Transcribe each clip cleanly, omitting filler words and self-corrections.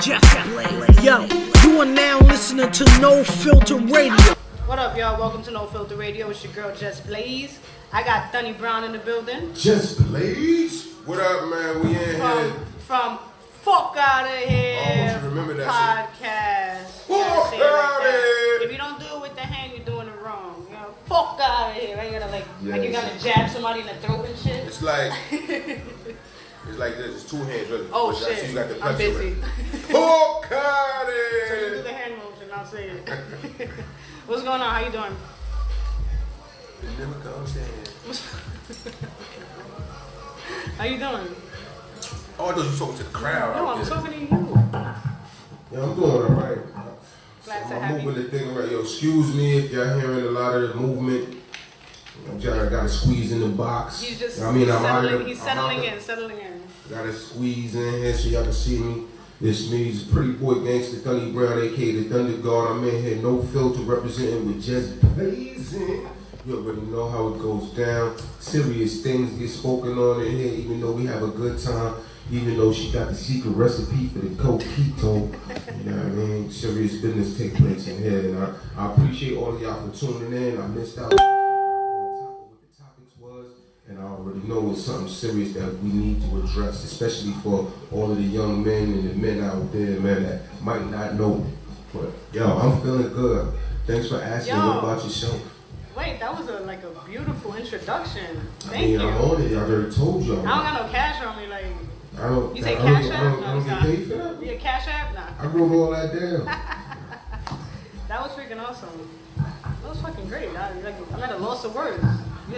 JesBlaze. Yo, you are now listening to No Filter Radio. What up, y'all? Welcome to No Filter Radio. It's your girl, JesBlaze. I got Thunny Brown in the building. JesBlaze? What up, man? We in here. From Fukkkouttahere. Oh, you remember that podcast. Fukkkouttahere. If you don't do it with the hand, you're doing it wrong. You know, Fukkkouttahere. Right? You gotta like you gotta jab somebody in the throat and shit. It's like it's like this. It's two hands, really. Oh but shit! So you got the I'm busy. Fukkkouttahere. So you do the hand motion. I'll say it. What's going on? How you doing? It never comes down. How you doing? Oh, I thought you were talking to the crowd. No, I'm talking to you. Yeah, I'm doing all right. Glad to I'm have moving you. the thing around. Yo, excuse me if y'all hearing a lot of movement. I'm trying to gotta squeeze in the box. He's just settling in. Gotta squeeze in here so y'all can see me. This means pretty boy gangster Thunny Brown, aka the Thunder God. I'm in here, no filter, representing with JesBlaze. You already know how it goes down. Serious things get spoken on in here, even though we have a good time. Even though she got the secret recipe for the coquito. You know what I mean? Serious business take place in here. And I appreciate all of y'all for tuning in. I missed out on top of what the topics was. And I already know it's something serious that we need to address, especially for all of the young men and the men out there, man, that might not know. But yo, I'm feeling good. Thanks for asking me about yourself. Wait, that was a beautiful introduction. Thank you. I'm on it. I already told y'all. I don't got no cash on me, like. I don't. You say cash app? I don't get paid for that. Yeah, cash app? Nah. I wrote all that down. That was freaking awesome. That was fucking great. I'm at a loss of words. You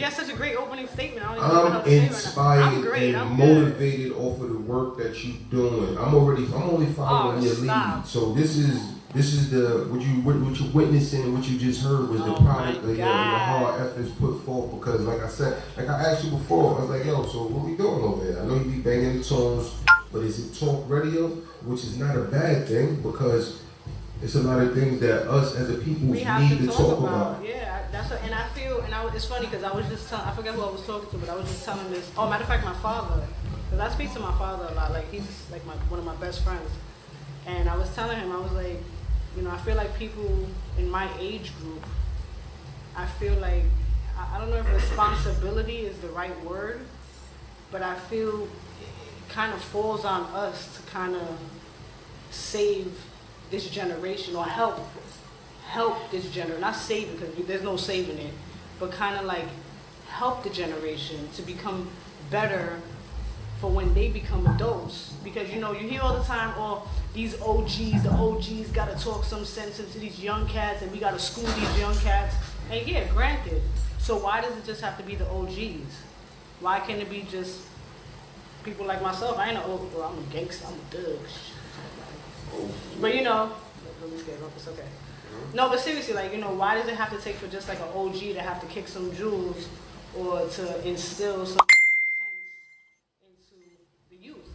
had such a great opening statement. I don't even know how to say it right now. I'm inspired and motivated off of the work that you're doing. I'm only following your lead. So this is the what you're witnessing and what you just heard was the product of your hard efforts put forth. Because like I said, like I asked you before, I was like, yo, so what we doing over here? I know you be banging the tunes, but is it talk radio? Which is not a bad thing because it's a lot of things that us as a people need to talk about. Yeah, it's funny because I was just telling, I forget who I was talking to, but I was just telling this. Oh, matter of fact, my father, because I speak to my father a lot. Like he's like one of my best friends, and I was telling him, I was like, you know, I feel like people in my age group, I feel like, I don't know if responsibility is the right word, but I feel it kind of falls on us to kind of save this generation or help this generation, not save it because there's no saving it, but kind of like help the generation to become better for when they become adults. Because you know, you hear all the time, oh, the OGs gotta talk some sense into these young cats and we gotta school these young cats. And yeah, granted. So why does it just have to be the OGs? Why can't it be just people like myself? I ain't an old, well, I'm a gangster, I'm a thug. But you know, let me scare up, it's okay. No, but seriously, like, you know, why does it have to take for just like an OG to have to kick some jewels or to instill some type of sense into the youth?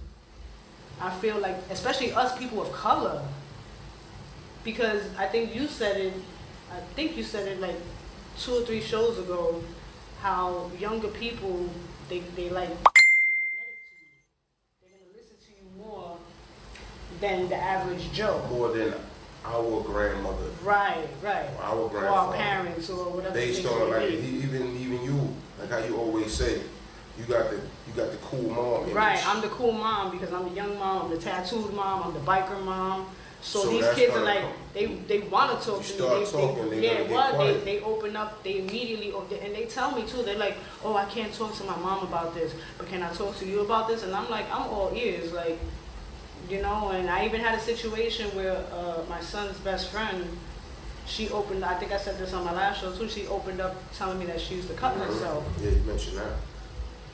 I feel like, especially us people of color, because I think you said it like 2 or 3 shows ago, how younger people, they're magnetic to you. They're going to listen to you more than the average Joe. More than our grandmother. Right. Our grandfather. Or our parents or whatever. Based on like even you, like how you always say, you got the cool mom image. Right, I'm the cool mom because I'm the young mom, I'm the tattooed mom, I'm the biker mom. So these kids are like, they want to talk to me. They open up, they immediately, and they tell me too, they're like, oh, I can't talk to my mom about this, but can I talk to you about this? And I'm like, I'm all ears, like, you know. And I even had a situation where my son's best friend, she opened, I think I said this on my last show too, she opened up telling me that she used to cut herself. Yeah, you mentioned that.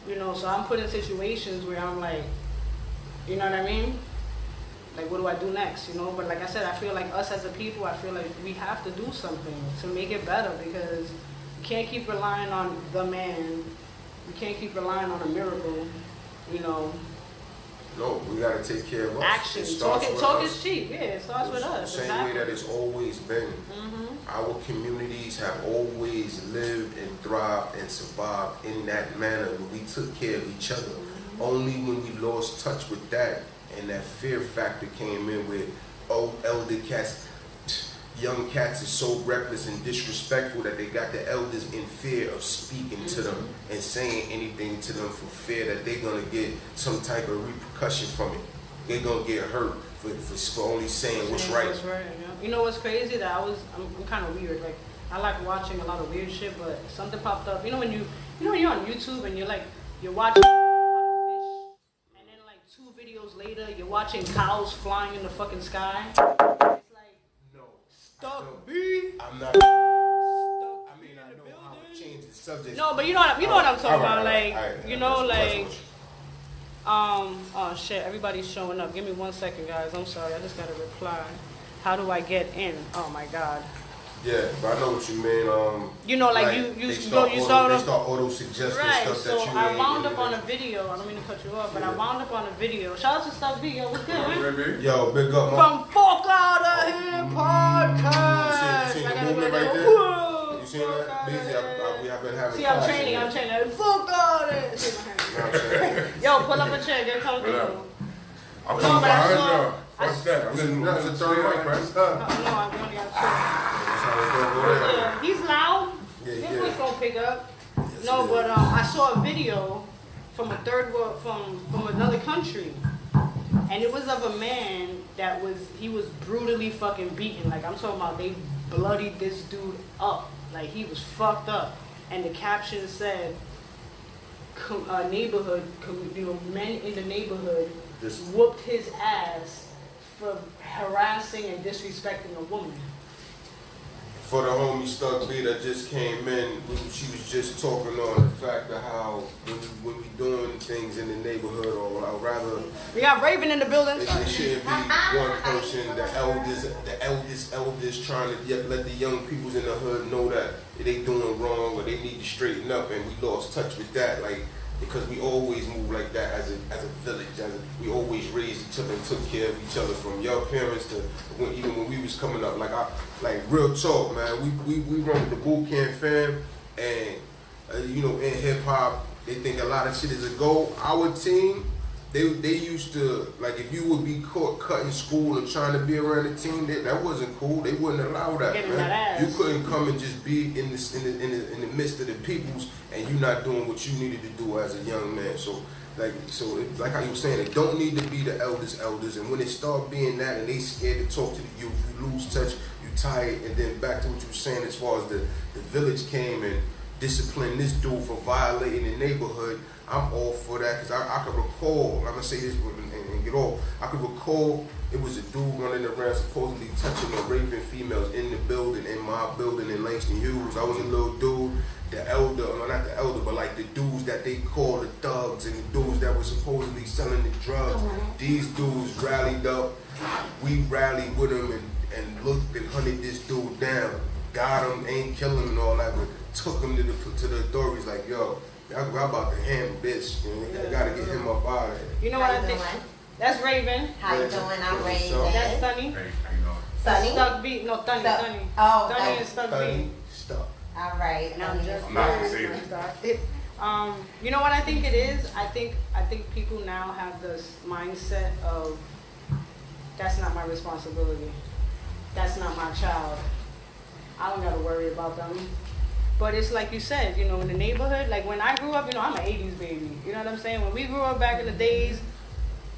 You know, so I'm put in situations where I'm like, you know what I mean? Like, what do I do next, you know? But like I said, I feel like us as a people, I feel like we have to do something to make it better because you can't keep relying on the man. You can't keep relying on a miracle, you know. No, we got to take care of us. Action. Talk is cheap. Yeah, it starts with us. The same way that it's always been. Our communities have always lived and thrived and survived in that manner when we took care of each other. Only when we lost touch with that and that fear factor came in with old elder cats. Young cats is so reckless and disrespectful that they got the elders in fear of speaking to them and saying anything to them for fear that they're gonna get some type of repercussion from it. They're gonna get hurt for only saying what's right. You know what's crazy? That I'm kind of weird. Like I like watching a lot of weird shit, but something popped up. You know when you're on YouTube and you're watching how to fish, and then like 2 videos later you're watching cows flying in the fucking sky. Stuck B. I'm not. I mean, I know how to change the subject. No, but you know what I'm talking about. Right. Oh shit, everybody's showing up. Give me 1 second, guys. I'm sorry, I just gotta reply. How do I get in? Oh my god. Yeah, but I know what you mean. You know, like they start auto suggesting right, stuff so that you I wound up on a video. I don't mean to cut you off, but I wound up on a video. Shout out to Stuff B. Yo, what's good, man? Yo, big up, man. From Fukkkouttahere podcast. You seen the movement right there? You seen that? Busy. I've been having. See, I'm training. Fukkkouttahere. See my hand. Yo, pull up a chair. Get comfortable. I'm coming behind y'all. What's that? That's a third mic, right? No, I only got 2. He's loud. His voice gonna pick up. No, but I saw a video from a third world, from another country, and it was of a man that was brutally fucking beaten. Like I'm talking about, they bloodied this dude up. Like he was fucked up, and the caption said, "Neighborhood, men in the neighborhood whooped his ass for harassing and disrespecting a woman." For the homie Stuck B that just came in, she was just talking on the fact of how when we doing things in the neighborhood, or rather, we got Raven in the building. It shouldn't be one person, the elders trying to let the young peoples in the hood know that they doing wrong or they need to straighten up, and we lost touch with that, like. Because we always move like that as a village, we always raised each other and took care of each other from your parents to even when we was coming up. Like real talk, man. We run with the boot camp fam, and you know, in hip hop they think a lot of shit is a goal. Our team, they used to, like, if you would be caught cutting school and trying to be around the team, that wasn't cool. They wouldn't allow that, man. That you couldn't come and just be in the midst of the peoples and you not doing what you needed to do as a young man. So like how you were saying, it don't need to be the elders, and when it start being that and they scared to talk to the youth, you lose touch, you tired. And then back to what you were saying as far as the village came and disciplined this dude for violating the neighborhood. I'm all for that, because I could recall, I'm going to say this and get off, I could recall it was a dude running around supposedly touching or raping females in the building, in my building in Langston Hughes. I was a little dude, the elder, well, not the elder, but like the dudes that they call the thugs and the dudes that were supposedly selling the drugs. These dudes rallied up, we rallied with them and looked and hunted this dude down, got him, ain't kill him and all that, but took him to the authorities like, yo, I'm about to handle this. You know, I gotta get him up out of here. You know what I think? That's Raven. How you doing? I'm Raven. That's Thunny. Hey, how you doing? Sunny? Stuck B. No, Thunny. Oh, Thunny and Stuck B. Stuck. All right. And I'm just I'm not gonna say it. You know what I think it is? I think people now have this mindset of, that's not my responsibility. That's not my child. I don't gotta worry about them. But it's like you said, you know, in the neighborhood, like when I grew up, you know, I'm an 80s baby. You know what I'm saying? When we grew up back in the days,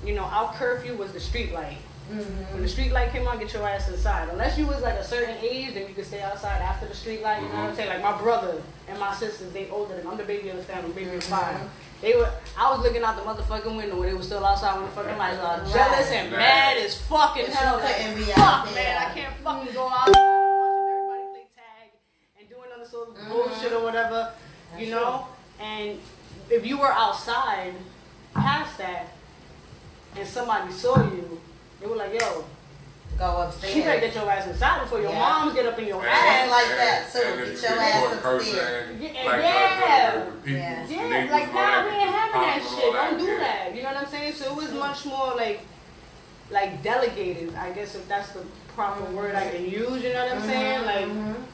you know, our curfew was the street light. Mm-hmm. When the street light came on, get your ass inside. Unless you was like a certain age, then you could stay outside after the street light. You know what I'm saying? Like my brother and my sisters, they older than I'm the baby of the family, baby of 5. I was looking out the motherfucking window when they were still outside when the fucking lights were jealous and mad as fucking hell. Fuck, man, I can't fucking go out. Bullshit or whatever, you know. And if you were outside past that and somebody saw you, they were like, yo, go upstairs. You better get your ass inside before your moms get up in your ass. Like that, so get your ass upstairs. Yeah, like nah, we ain't having that shit. Don't do that. You know what I'm saying? So it was much more like delegated, I guess, if that's the proper word I can use, you know what I'm saying? Like,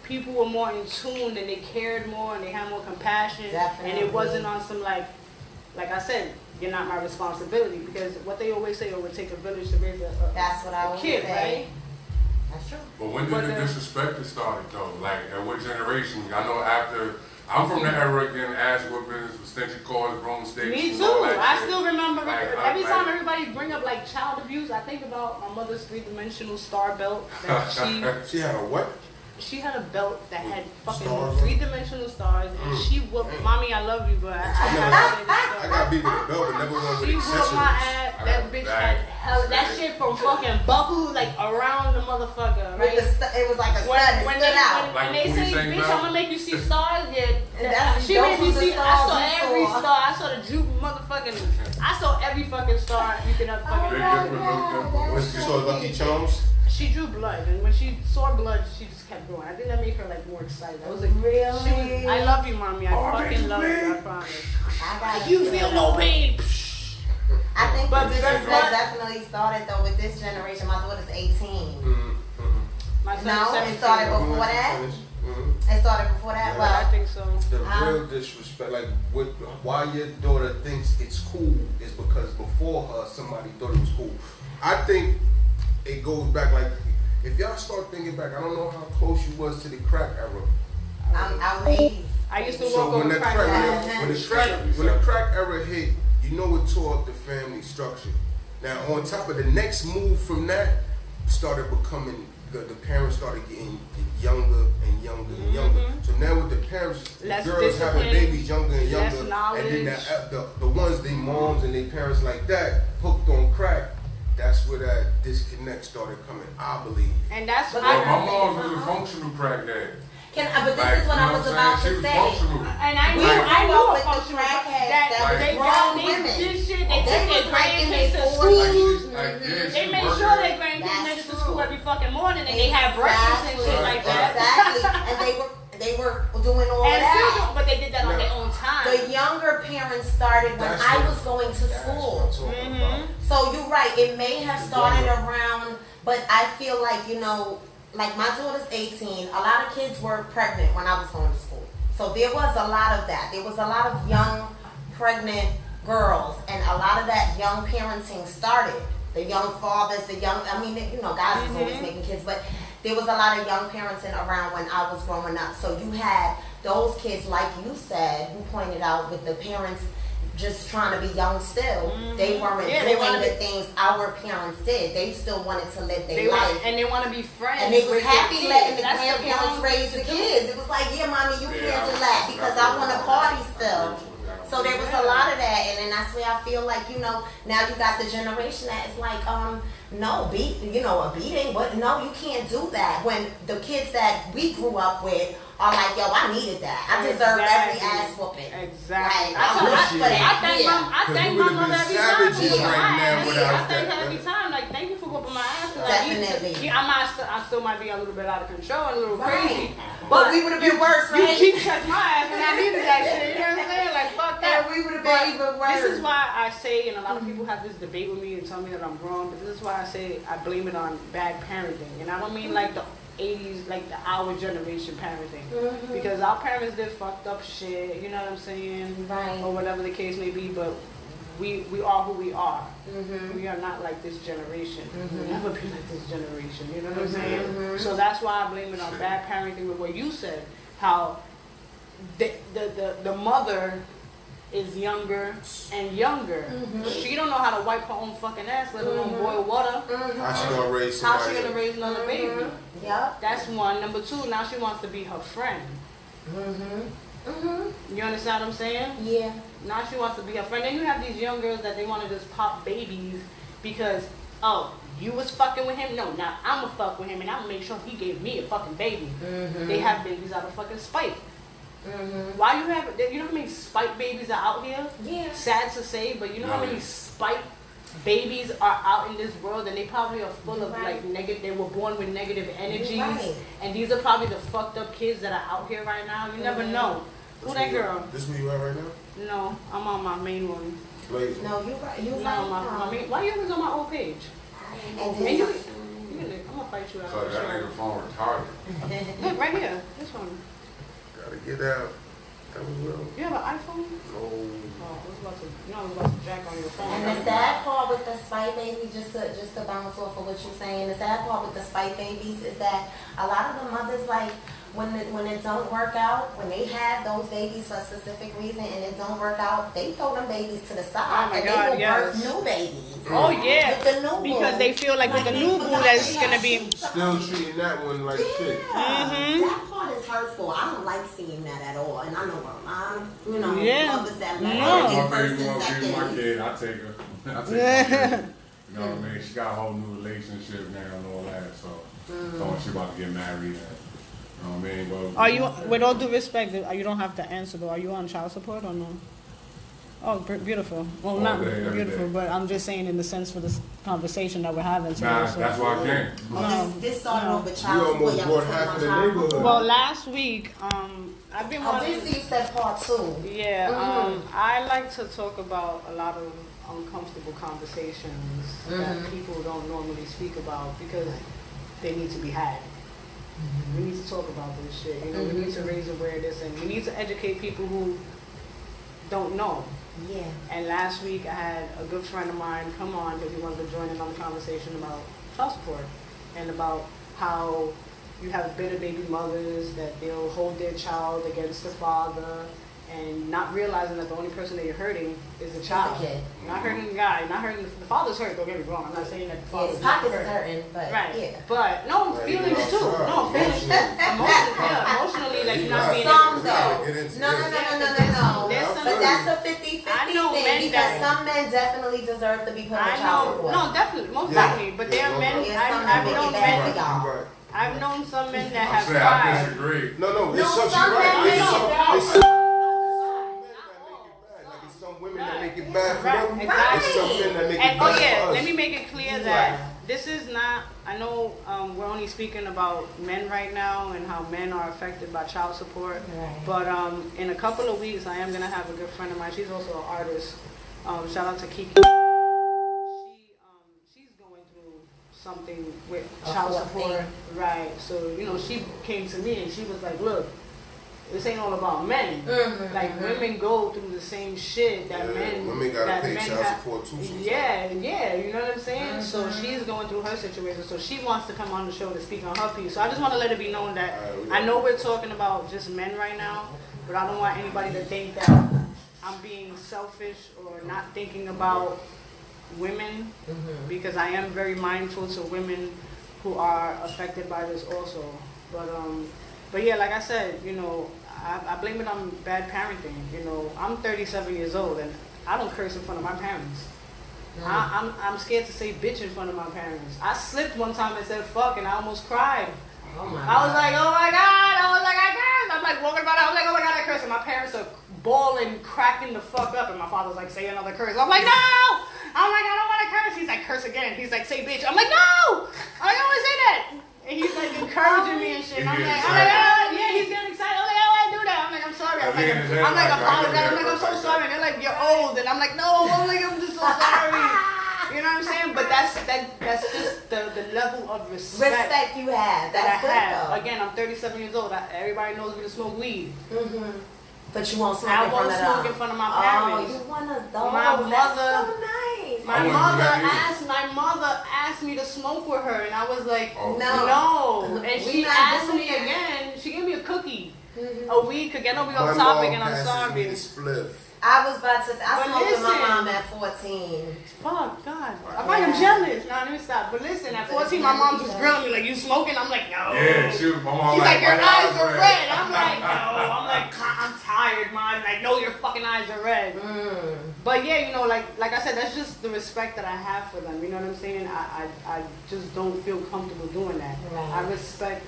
people were more in tune and they cared more and they had more compassion. Definitely. And it wasn't on some like I said, you're not my responsibility, because what they always say, it would take a village to raise That's what I a always kid, say. right? That's true. But when did the disrespect started though? Like at what generation? I know after. I'm from the era getting ass whoopings, extension cords, broomsticks. Me and too. all that I shit. still remember Like, every like- time everybody bring up like child abuse, I think about my mother's 3-dimensional star belt that She had a what? she had a belt that had fucking Stars on it? 3-dimensional stars, and she whooped. Mommy, I love you, but I have to say this I story. got beat with a belt, but never one with She whooped my accessories. ass. That bitch had hell. That shit from fucking buckle like around the motherfucker. Right? It was like a stud. It When stood out. Like they a say, Booty bitch, Saint I'm gonna make you see stars. Yeah, And that's- she those made me was the see. I stars saw you every saw. star. I saw the juke motherfucking. I saw every fucking star you could have fucking. Big difference, little difference. When she saw Lucky Charms, She drew blood, and when she saw blood, she just kept going. I think that made her like more excited. I was like, Really? I love you, mommy. I Oh, fucking bitch, love you. I man. promise. I got You feel no pain. I think But the disrespect but- definitely started though with this generation. My daughter's 18. My son's No, it 17. started before that. It started before that. Yeah. But I Well, think so. the real disrespect, like why your daughter thinks it's cool is because before her somebody thought it was cool. I think it goes back like if y'all start thinking back, I don't know how close you was to the crack era. I'm 80s. I used to walk So when over the crack. when the crack era hit, you know it tore up the family structure. Now on top of the next move from that started becoming the parents started getting younger and younger and younger. So now with the parents, Less girls having discipline, babies younger and less younger, knowledge. and then the ones they moms and their parents like that hooked on crack. That's where that disconnect started coming, I believe. And that's But Well, I, my mom was a functional crackhead. But this Like, is what you I know was what I'm about saying? to She was say. functional. and I We knew grew I up knew with a the functional crackheads that that was they grown they women. did shit. They They took was their like in grandkids their to 40s. school. Like, yeah, They she made worked sure at- their grandkids That's went to true. school every fucking morning, and they had breakfast and shit like that. Exactly. And they were doing all And that. still, but they did that on their own time. The younger parents started when That's I what- was going to That's school. what I'm talking about. So you're right. It may have started around, but I feel like, like my daughter's 18. A lot of kids were pregnant when I was going to school. So there was a lot of that. There was a lot of young pregnant girls, and a lot of that young parenting started. The young fathers, guys was always making kids, but there was a lot of young parenting around when I was growing up. So you had those kids, like you said, you pointed out, with the parents just trying to be young still. They weren't they doing wanna the be- things our parents did. They still wanted to live their They life. want, and they want to be friends. And they was with their happy kids. letting the That's grandparents wrong raise the thing to do. kids. It was like, yeah, mommy, you Yeah, can't do I- that because I want to party still. Yeah. So there was a lot of that, and then that's where I feel like, now you got the generation that is like, no, a beating, but no, you can't do that. When the kids that we grew up with are like, yo, I needed that. I deserve every Exactly. ass whooping. Exactly. Like, I wish for that. I Yeah. thank we my would've mother been every time for savages whooping right my now ass. without I thank that, her every man. time. Like, thank you for whooping my ass. 'Cause Definitely. I still might be a little bit out of control and a little crazy. But we would have been worse, You right? keep touching my ass when I needed that shit. You know what I'm saying? Like, fuck that. Yeah, we would have But been even worse. this is why I say, and a lot of people have this debate with me and tell me that I'm wrong, but this is why I say I blame it on bad parenting. And I don't mean like the 80s, like our generation parenting. Because our parents did fucked up shit, you know what I'm saying? Right. Or whatever the case may be, but we are who we are. We are not like this generation. We'll never be like this generation, you know what I'm saying? So that's why I blame it on bad parenting with what you said, how the mother is younger and younger. She don't know how to wipe her own fucking ass, let alone boil water. How she gonna raise How somebody? she gonna raise another baby? Yep. That's one. Number two, now she wants to be her friend. You understand what I'm saying? Yeah. Now she wants to be her friend. Then you have these young girls that they want to just pop babies because, oh, you was fucking with him? No, now I'm gonna fuck with him and I'm gonna make sure he gave me a fucking baby. They have babies out of fucking spite. Why you know how many spite babies are out here? Yeah. Sad to say, but you know how many spite babies are out in this world, and they probably are full of like negative. They were born with negative energies, and these are probably the fucked up kids that are out here right now. You never know. Who that girl? This where you at right now? No, I'm on my main one. Blaze. No, you right. You No, my main. Why you always on my old page? And And then, I'm gonna fight you out. So that nigga phone retarded. Look right here, this one. Gotta get out. You have an iPhone? No. Oh, I was about to jack on your phone. And the sad part with the spite babies, just to bounce off of what you're saying, the sad part with the spite babies is that a lot of the mothers, like, when it don't work out, when they have those babies for a specific reason and it don't work out, they throw them babies to the side and they will birth new babies. Oh yeah, with the new because boo. they feel like with the they new boo forgot that's they gonna got be. Still treating that one like shit. That part is hurtful. I don't like seeing that at all. And I know my mom, mothers that My love baby first and won't be my second. kid. I take her. I take my kid. You know what I mean? She got a whole new relationship now and all that. So she about to get married. You know what I mean? But, Are you, with all due respect, you don't have to answer though. Are you on child support or no? Oh, beautiful. Well, All not day, every beautiful, day. but I'm just saying in the sense for this conversation that we're having. So Nah, so- that's why I came. This started off with We child support. almost Y'all brought was half talking of the about child neighborhood. support. Well, last week, I've been Oh, wanting. this you said part 2. Yeah, I like to talk about a lot of uncomfortable conversations that people don't normally speak about because they need to be had. We need to talk about this shit. You know, we need to raise awareness and we need to educate people who don't know. Yeah. And last week I had a good friend of mine come on because he wanted to join in on the conversation about child support and about how you have bitter baby mothers that they'll hold their child against the father and not realizing that the only person that you're hurting is the child. kid. You're not hurting the guy, you're not hurting the father's hurt, don't get me wrong. I'm not saying that the Yeah, father's his not pockets hurt. is hurting, but Right. yeah. But no, feelings too. No, feelings. Emotionally, like you're not being Some able though. Get into No. There's some- But that's a 50-50 I know thing men because that- some men definitely deserve to be put on I child know, support. no, definitely, most Yeah. definitely. But there are Yeah, men. yeah, some I've men known make it bad men. for y'all. Right. I've known some men that I'm have saying I cried. disagree. No, it's No, some, some you're right. men It's make some, it bad. it's some men that make it bad. Like it's some women that make it bad for Right, them. exactly. It's some men that make it And bad oh yeah, for us. let me make it clear that this is not. I know we're only speaking about men right now and how men are affected by child support. Right. But in a couple of weeks, I am gonna have a good friend of mine. She's also an artist. Shout out to Kiki. She's going through something with child court support, thing. right? So she came to me and she was like, "Look, this ain't all about men. Like women go through the same shit that men. Women gotta that pay men child have." support too. Sometimes. Yeah, you know what I'm saying? So she's going through her situation. So she wants to come on the show to speak on her piece. So I just want to let it be known that I know we're talking about just men right now, but I don't want anybody to think that I'm being selfish or not thinking about women because I am very mindful to women who are affected by this also. But yeah, like I said, I blame it on bad parenting. I'm 37 years old and I don't curse in front of my parents. I'm scared to say bitch in front of my parents. I slipped one time and said fuck and I almost cried. Oh my I was like, oh my God, I cursed. I'm like walking about it, I was like, oh my God, I cursed. And my parents are bawling, cracking the fuck up. And my father's like, say another curse. I'm like, no! I'm like, I don't want to curse. He's like, curse again. He's like, say bitch. I'm like, no! I don't want to say that. And he's like encouraging me and shit. And I'm like, yeah, he's getting excited. I'm like, I want to do that. I'm like, I'm sorry. I'm like, apologize. I'm like, I'm so sorry. And they're like, you're old. And I'm like, no. I'm like, I'm just so sorry. You know what I'm saying? But that's just the level of Respect you have. that That's I have. good Again, I'm 37 years old. Everybody knows me to smoke weed. though. But you won't smoke I in front won't of smoke them. in front of my Oh, parents. you one of those. My That's mother- so nice. My wouldn't do that mother asked me to smoke with her, and I was like, Oh. no. And We she not asked doing me that. again. She gave me a cookie, a weed cookie. I know we My on topic, mom and I'm passes me sorry. the spliff. I was about to. I But smoked with my listen. mom at 14. Fuck, God. I am jealous. No, let me stop. But listen, at 14, my mom just grilling me like, you smoking? I'm like, no. Yeah, she was. My mom She's like, your my eyes are red. I'm like, no. I'm like, I'm tired, Mom. Like, no, your fucking eyes are red. But yeah, like I said, that's just the respect that I have for them. You know what I'm saying? I just don't feel comfortable doing that. Right. I respect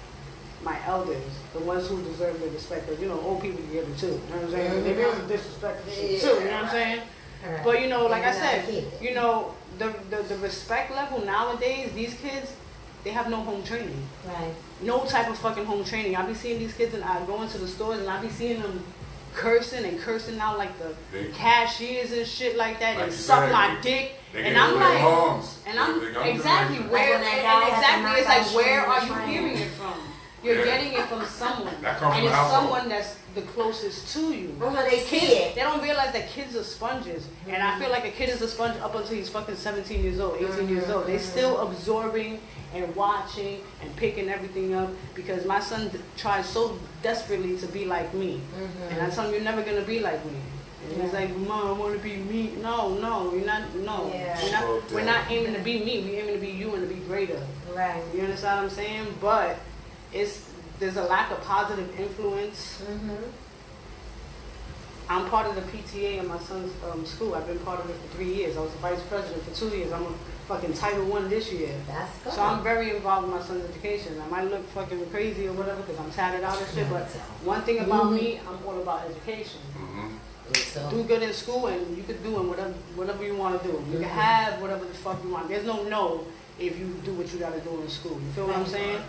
my elders, the ones who deserve the respect. Because, old people can give it too. You know what I'm saying? They be able to disrespect the shit too. You know what I'm saying? Right. But, like I And said, keep it. the respect level nowadays, these kids, they have no home training. Right. No type of fucking home training. I be seeing these kids and I go into the stores and I be seeing them cursing out like the cashiers and shit like that, Like and you suck said, my dick. They And get I'm it with their like, moms. and I'm They got exactly them. where, Like when that guy and had to exactly knock it's out like, where Shane are you Train. hearing it from? You're getting it from someone. That comes and from it's household. someone that's the closest to you. They see it. They don't realize that kids are sponges. And I feel like a kid is a sponge up until he's fucking 17 years old, 18 years old. They're still absorbing and watching and picking everything up because my son tries so desperately to be like me. And I tell him, you're never going to be like me. And he's like, Mom, I want to be me. No, you're not. No, we're not aiming to be me. We're aiming to be you and to be greater. Right. You understand what I'm saying? But there's a lack of positive influence. I'm part of the PTA in my son's school. I've been part of it for 3 years. I was the vice president for 2 years. I'm a fucking Title I this year. That's good. So I'm very involved in my son's education. I might look fucking crazy or whatever because I'm tatted out and shit, but one thing about me, I'm all about education. Do good in school and you could do whatever you want to do. You can have whatever the fuck you want. There's no if you do what you got to do in school. You feel what I'm saying?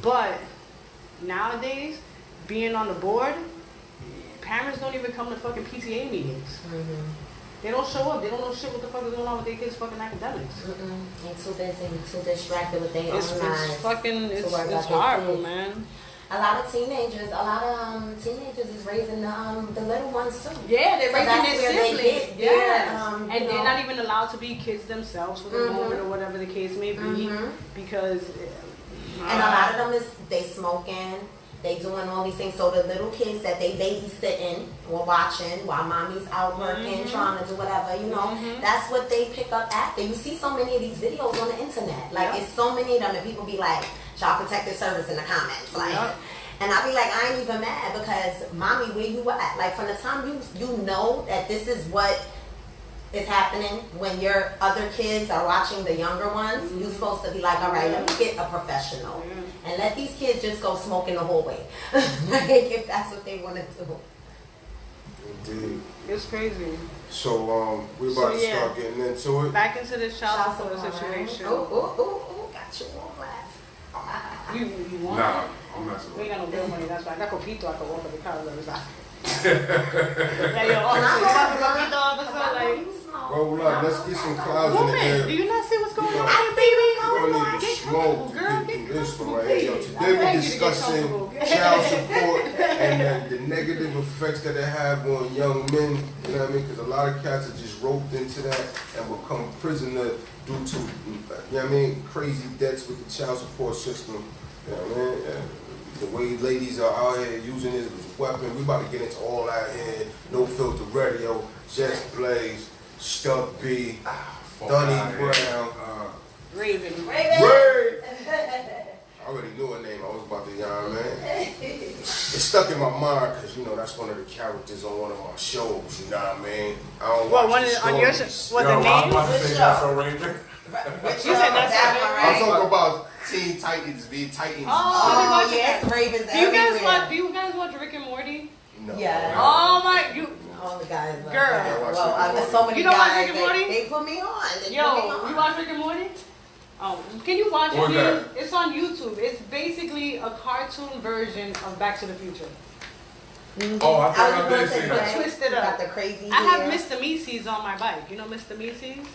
But nowadays, being on the board, parents don't even come to fucking PTA meetings. They don't show up. They don't know shit what the fuck is going on with their kids' fucking academics. Ain't too busy, too distracted with their own It's lives. fucking, it's about horrible, their man. A lot of teenagers is raising the little ones too. Yeah, they're So raising that's their where they siblings. get Yes. their, And they're not even allowed to be kids themselves for the moment or whatever the case may be because... And a lot of them they smoking, they doing all these things. So the little kids that they babysitting or watching while mommy's out working, trying to do whatever, you know, that's what they pick up after. You see so many of these videos on the internet. Like it's so many of them and people be like, Child Protective Service in the comments. Like and I be like, I ain't even mad because mommy, where you at? Like from the time you know that this is what is happening when your other kids are watching the younger ones, you're supposed to be like, all right, let me get a professional and let these kids just go smoke in the hallway. Like if that's what they want to do. Indeed. It's crazy. So we're about to start getting into it. Back into this child support situation. Ooh, got you on glass. You want Nah, it? I'm not sure. We ain't got no bill money, that's why. I got Coquito, I can walk up the car every time. Like, yo, Coquito officer, like... Well, look, let's get some clouds in the air. Woman, do you not see what's going on? I see what's We're going gonna on. need to Get smoke comfortable, to girl. get Get through this one comfortable, right here. Yo, please. today I beg we're you to get discussing comfortable. child support and the negative effects that it have on young men. You know what I mean? Because a lot of cats are just roped into that and become prisoner due to, you know what I mean, crazy debts with the child support system. You know what I mean? And the way ladies are out here using it as a weapon. We about to get into all that here. No Filter Radio, JesBlaze, Stuck B, Thunny Brown. Raven. Ray! I already knew her name. I was about to, you know what I mean? It's stuck in my mind because, you know, that's one of the characters on one of my shows, you know what I mean? I don't What, watch one the on your stories. show? What, Yo, the I was name? about to say that's so Raven. You said that's That I'm Raven. talking about Teen Titans, the Titans. Oh, yes, Ravens Do you guys everywhere. watch? Do you guys watch Rick and Morty? No. Yeah. Oh my, you. All the guys love Girl. that. I watch Well, Rick and there's so many You don't watch guys Rick and Morty? They put me on. They put me Yo, on. you watch Rick and Morty? Oh, can you watch What's it? that? It's on YouTube. It's basically a cartoon version of Back to the Future. Oh, I I think I was did going see to that. say, Twisted you up. got the crazy I have hair. Mr. Meeseeks on my bike. You know Mr. Meeseeks?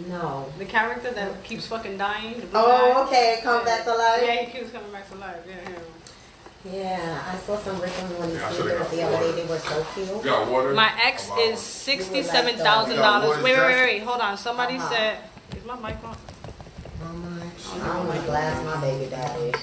No. The character that keeps fucking dying. The blue Oh, guy? okay. Come back to life. Yeah, he keeps coming back to life. Yeah. Yeah, I saw some Rick and Morty Yeah, I videos should've got the other day. water. They were so cute. You got water? My ex Wow. is $67,000. Wait. Hold on. Somebody Uh-huh. said, is my mic on? I don't want to glass my baby daddy.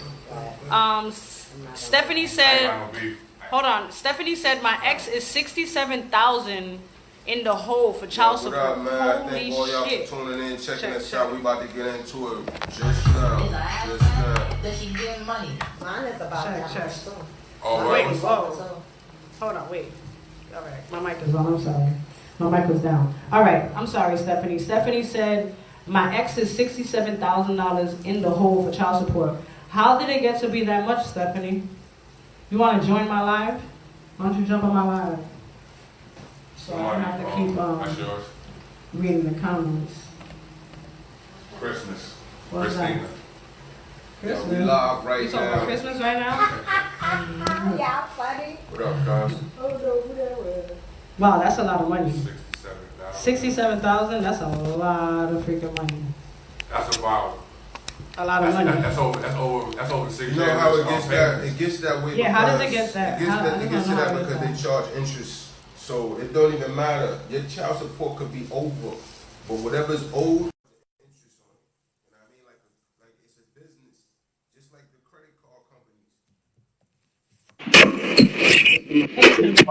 Stephanie I said, ain't got no beef. hold on. Stephanie said my ex is $67,000 in the hole for child What support. up, man? Holy Thank all y'all shit. for tuning in, checking Check, us check. out. We about to get into it just now. Just now. That she getting money. Mine is about Check, that check. much too. Oh, Wait, well. whoa. Hold on, wait. All right, my mic is on. I'm sorry. My mic was down. All right, I'm sorry, Stephanie. Stephanie said my ex is $67,000 in the hole for child support. How did it get to be that much, Stephanie? You want to join my live? Why don't you jump on my live? So I don't have to keep That's yours. reading the comments. Christmas. What's that? Christina. Yo, we live right You talking about now. Christmas right now? Yeah, funny. What up, guys? Wow, that's a lot of money. 67,000. 67,000. That's a lot of freaking money. That's about a lot of money. That's over 6 years. You know how it gets that? It gets that way. Yeah, how does it get that? It gets to that because they charge interest. So it don't even matter. Your child support could be over, but whatever's owed, interest on it. You know what I mean? Like it's a business, just like the credit card companies. We live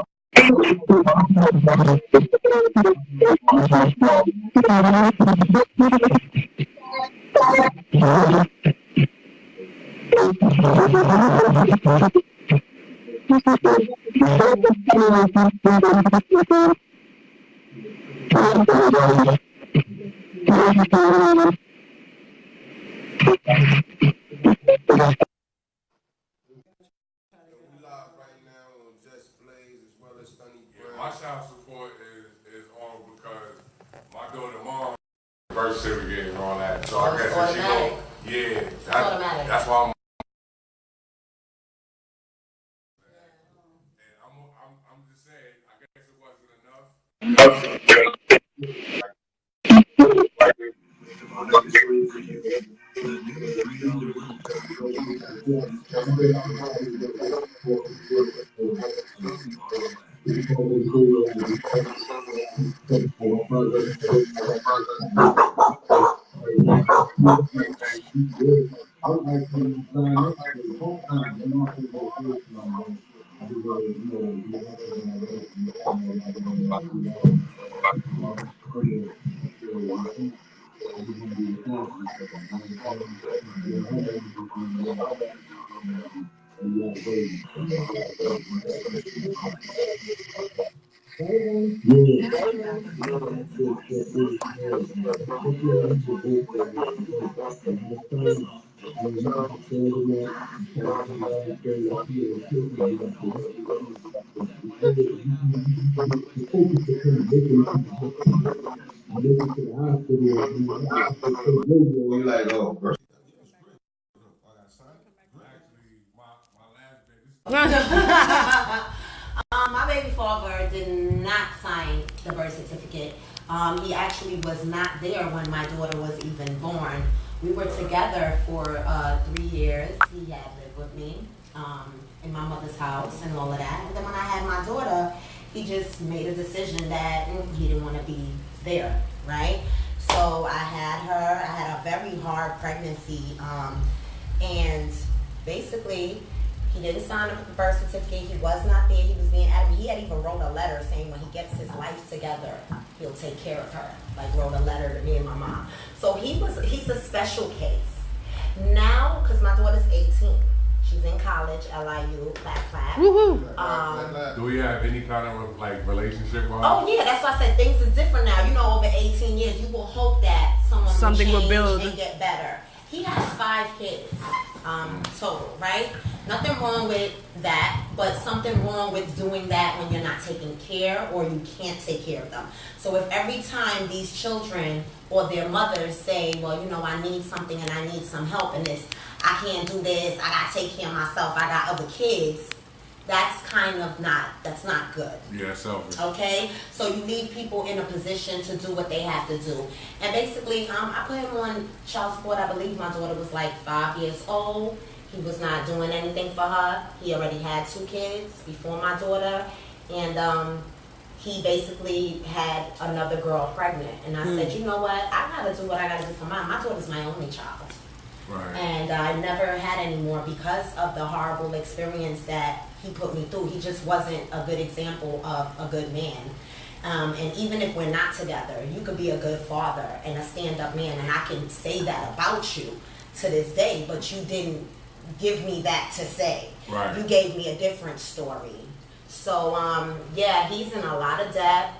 right now on JesBlaze as well as Thunny Brown. My child support is on because my daughter mom birth certificate and all that. So I guess if she go, yeah, that's why I'm just saying, I guess it wasn't enough. You like, oh, bro. My baby father did not sign the birth certificate. He actually was not there when my daughter was even born. We were together for 3 years. He had lived with me in my mother's house and all of that. And then when I had my daughter, he just made a decision that he didn't want to be there, right? So I had her. I had a very hard pregnancy, and basically, he didn't sign up the birth certificate. He was not there. He was being adamant. He had even wrote a letter saying when he gets his life together, he'll take care of her. Like wrote a letter to me and my mom. So he's a special case. Now, because my daughter's 18, she's in college, LIU, clap. Woohoo! Do we have any kind of like relationship? Oh yeah, that's why I said things is different now. You know, over 18 years, you will hope that something will build and get better. He has 5 kids total, right? Nothing wrong with that, but something wrong with doing that when you're not taking care or you can't take care of them. So if every time these children or their mothers say, well, you know, I need something and I need some help in this, I can't do this, I gotta take care of myself, I got other kids, that's not good. Yeah, selfish. Okay? So you leave people in a position to do what they have to do. And basically, I put him on child support. I believe my daughter was like 5 years old. He was not doing anything for her. He already had 2 kids before my daughter. And he basically had another girl pregnant. And I said, you know what? I gotta do what I gotta do for mine. My daughter's my only child. Right. And I never had any more because of the horrible experience that he put me through. He just wasn't a good example of a good man. And even if we're not together, you could be a good father and a stand-up man, and I can say that about you to this day, but you didn't give me that to say. Right. You gave me a different story. So, yeah, he's in a lot of debt.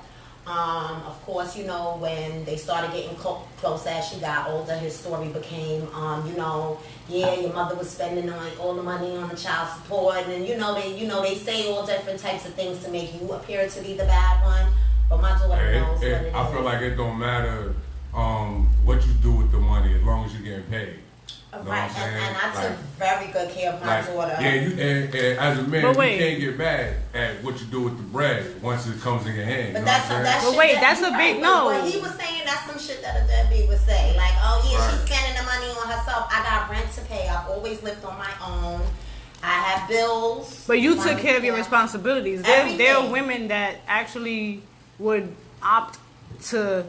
Of course, you know, when they started getting close as she got older, his story became, you know, yeah, your mother was spending all the money on the child support, and they say all different types of things to make you appear to be the bad one. But my daughter knows what it is. I feel like it don't matter what you do with the money as long as you're getting paid. You know Right, what I'm saying? and I took very good care of my daughter. Yeah, and as a man, But you wait. can't get mad at what you do with the bread once it comes in your hand. But you know that's what I'm that saying? shit. But wait, that- that's you're a big right, no. What he was saying, that's some shit that a deadbeat would say. Like, oh yeah, Right. she's spending the money on herself. I got rent to pay. I've always lived on my own. I have bills. But you Money, took care of your yeah. responsibilities. There are Everything. women that actually would opt to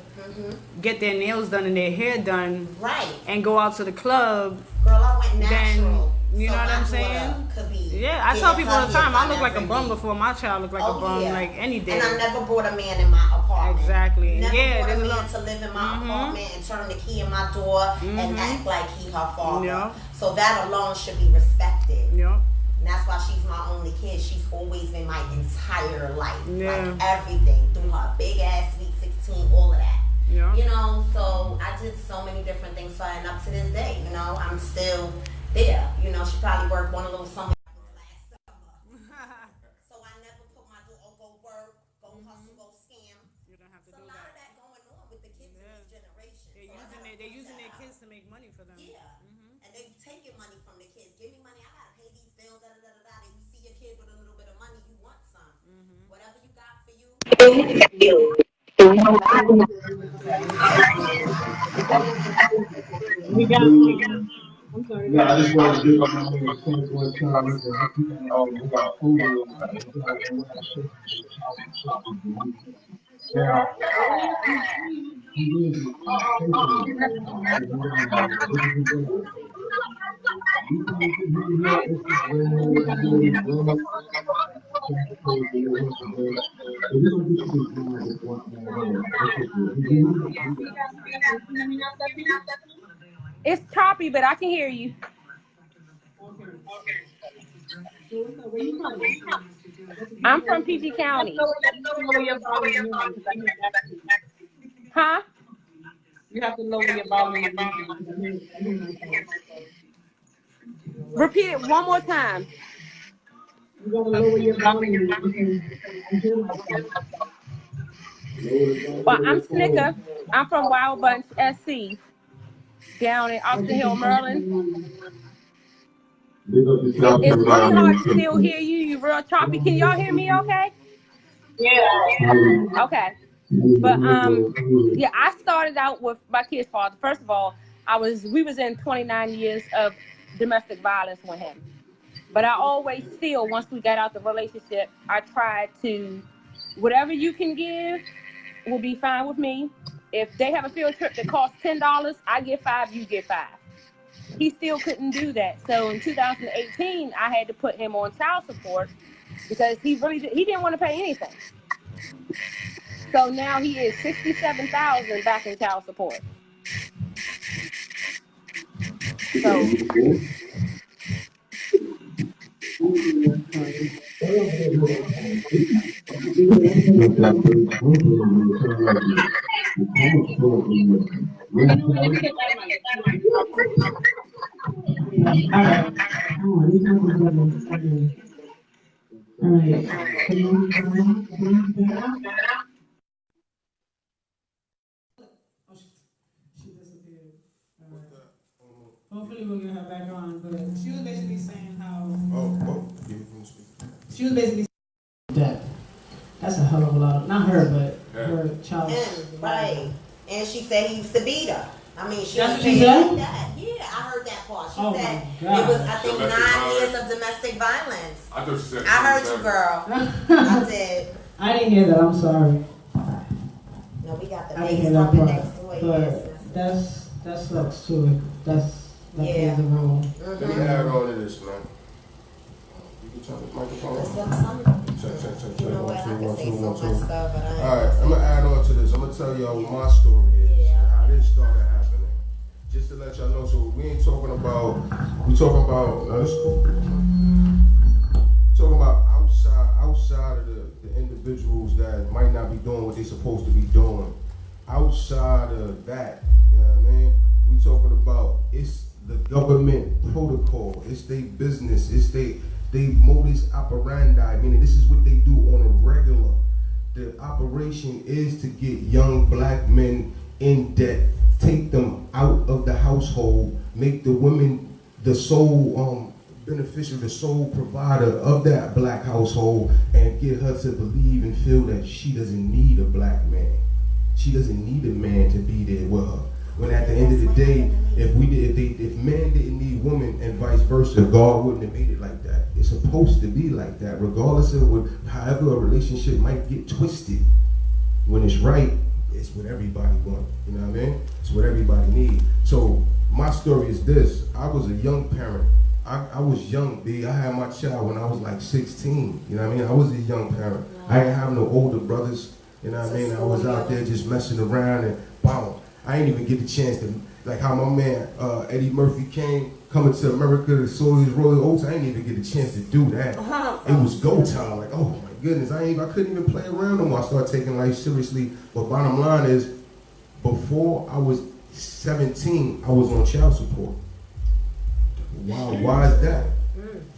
get their nails done and their hair done Right. and go out to the club. Girl, I went Then, natural. you know so what my I'm daughter saying? Could be Yeah, I getting tell people all the her time, hair I look done like a every bum week. before my child look like a bum, like any day. And I never brought a man in my apartment. Exactly. Never Yeah, brought a there's a man lot- to live in my apartment and turn the key in my door and act like he her father. Yeah. So that alone should be respected. Yep. And that's why she's my only kid. She's always been my entire life. Yeah. Like everything. Through her big ass sweet 16, all of that. Yeah. You know, so I did so many different things for her, and up to this day, you know, I'm still there. You know, she probably worked one of those summers last summer. So I never put my daughter, go work, go hustle, go scam. You don't have to So do a lot of that. that going on with the kids in this generation. They're using their kids to make money for them. Yeah. And they taking money from the kids. Give me money, I gotta pay these bills, da da da da da. Then you see your kid with a little bit of money, you want some. Whatever you got for you. We got, I'm sorry. Yeah, I just wanted to give up my man King one time. He said, we got food in now, he is It's choppy, but I can hear you. I'm from PG County. Huh? You have to lower your volume. Repeat it one more time. You gotta lower your volume. Well, I'm Snicker. I'm from Wild Bunch SC down in Austin Hill, Maryland. It's really hard to still hear you. You real choppy. Can y'all hear me okay? Yeah. Okay. But yeah, I started out with my kid's father. First of all, we was in 29 years of domestic violence with him. But I always still, once we got out the relationship, I tried to, whatever you can give will be fine with me. If they have a field trip that costs $10, I get $5, you get $5. He still couldn't do that. So in 2018, I had to put him on child support because he didn't want to pay anything. So now he is $67,000 back in child support. So She disappeared. Hopefully we'll get her back on, but she was basically saying how she was basically that. That's a hell of a lot of, not her, but her child. And, right. And she said he used to beat her. I mean, she That's was what she saying said? that. Yeah, I heard that part. She Oh said my it God. was, I think, Domestic 9 violence. years of domestic violence. I thought you said. I heard you, girl. I did. I didn't hear that, I'm sorry. No, we got the I didn't bass hear that pumping part. next door. Yes. But that sucks too. That Yeah. plays a role. Let me add on to this, man. You can turn this microphone What's on. up, son? Check. You know what? I can say so much stuff, but I ain't. Alright, I'm gonna add on to this. I'm gonna tell y'all what my story is. Yeah. How this started happening. Just to let y'all know, so we ain't talking about, we talking about, no, that's cool. Talking about outside of the individuals that might not be doing what they're supposed to be doing. Outside of that, you know what I mean? We talking about, it's the government protocol, it's their business, it's they modus operandi, meaning this is what they do on a regular. The operation is to get young black men in debt take them out of the household, make the women the sole beneficiary, the sole provider of that black household, and get her to believe and feel that she doesn't need a black man. She doesn't need a man to be there with her. When at the end of the day, if men didn't need women and vice versa, God wouldn't have made it like that. It's supposed to be like that, regardless of however a relationship might get twisted. When it's right, it's what everybody wants. You know what I mean? It's what everybody needs. So my story is this: I was a young parent. I was young, B. I had my child when I was like 16. You know what I mean? I was a young parent. I didn't have no older brothers. You know what I mean? I was out there just messing around and wow. I ain't even get the chance to, like how my man Eddie Murphy came coming to America to sow his royal oats. I ain't even get the chance to do that. It was go time. Like, oh my goodness, I couldn't even play around no more. I started taking life seriously. But bottom line is, before I was 17, I was on child support. Why is that?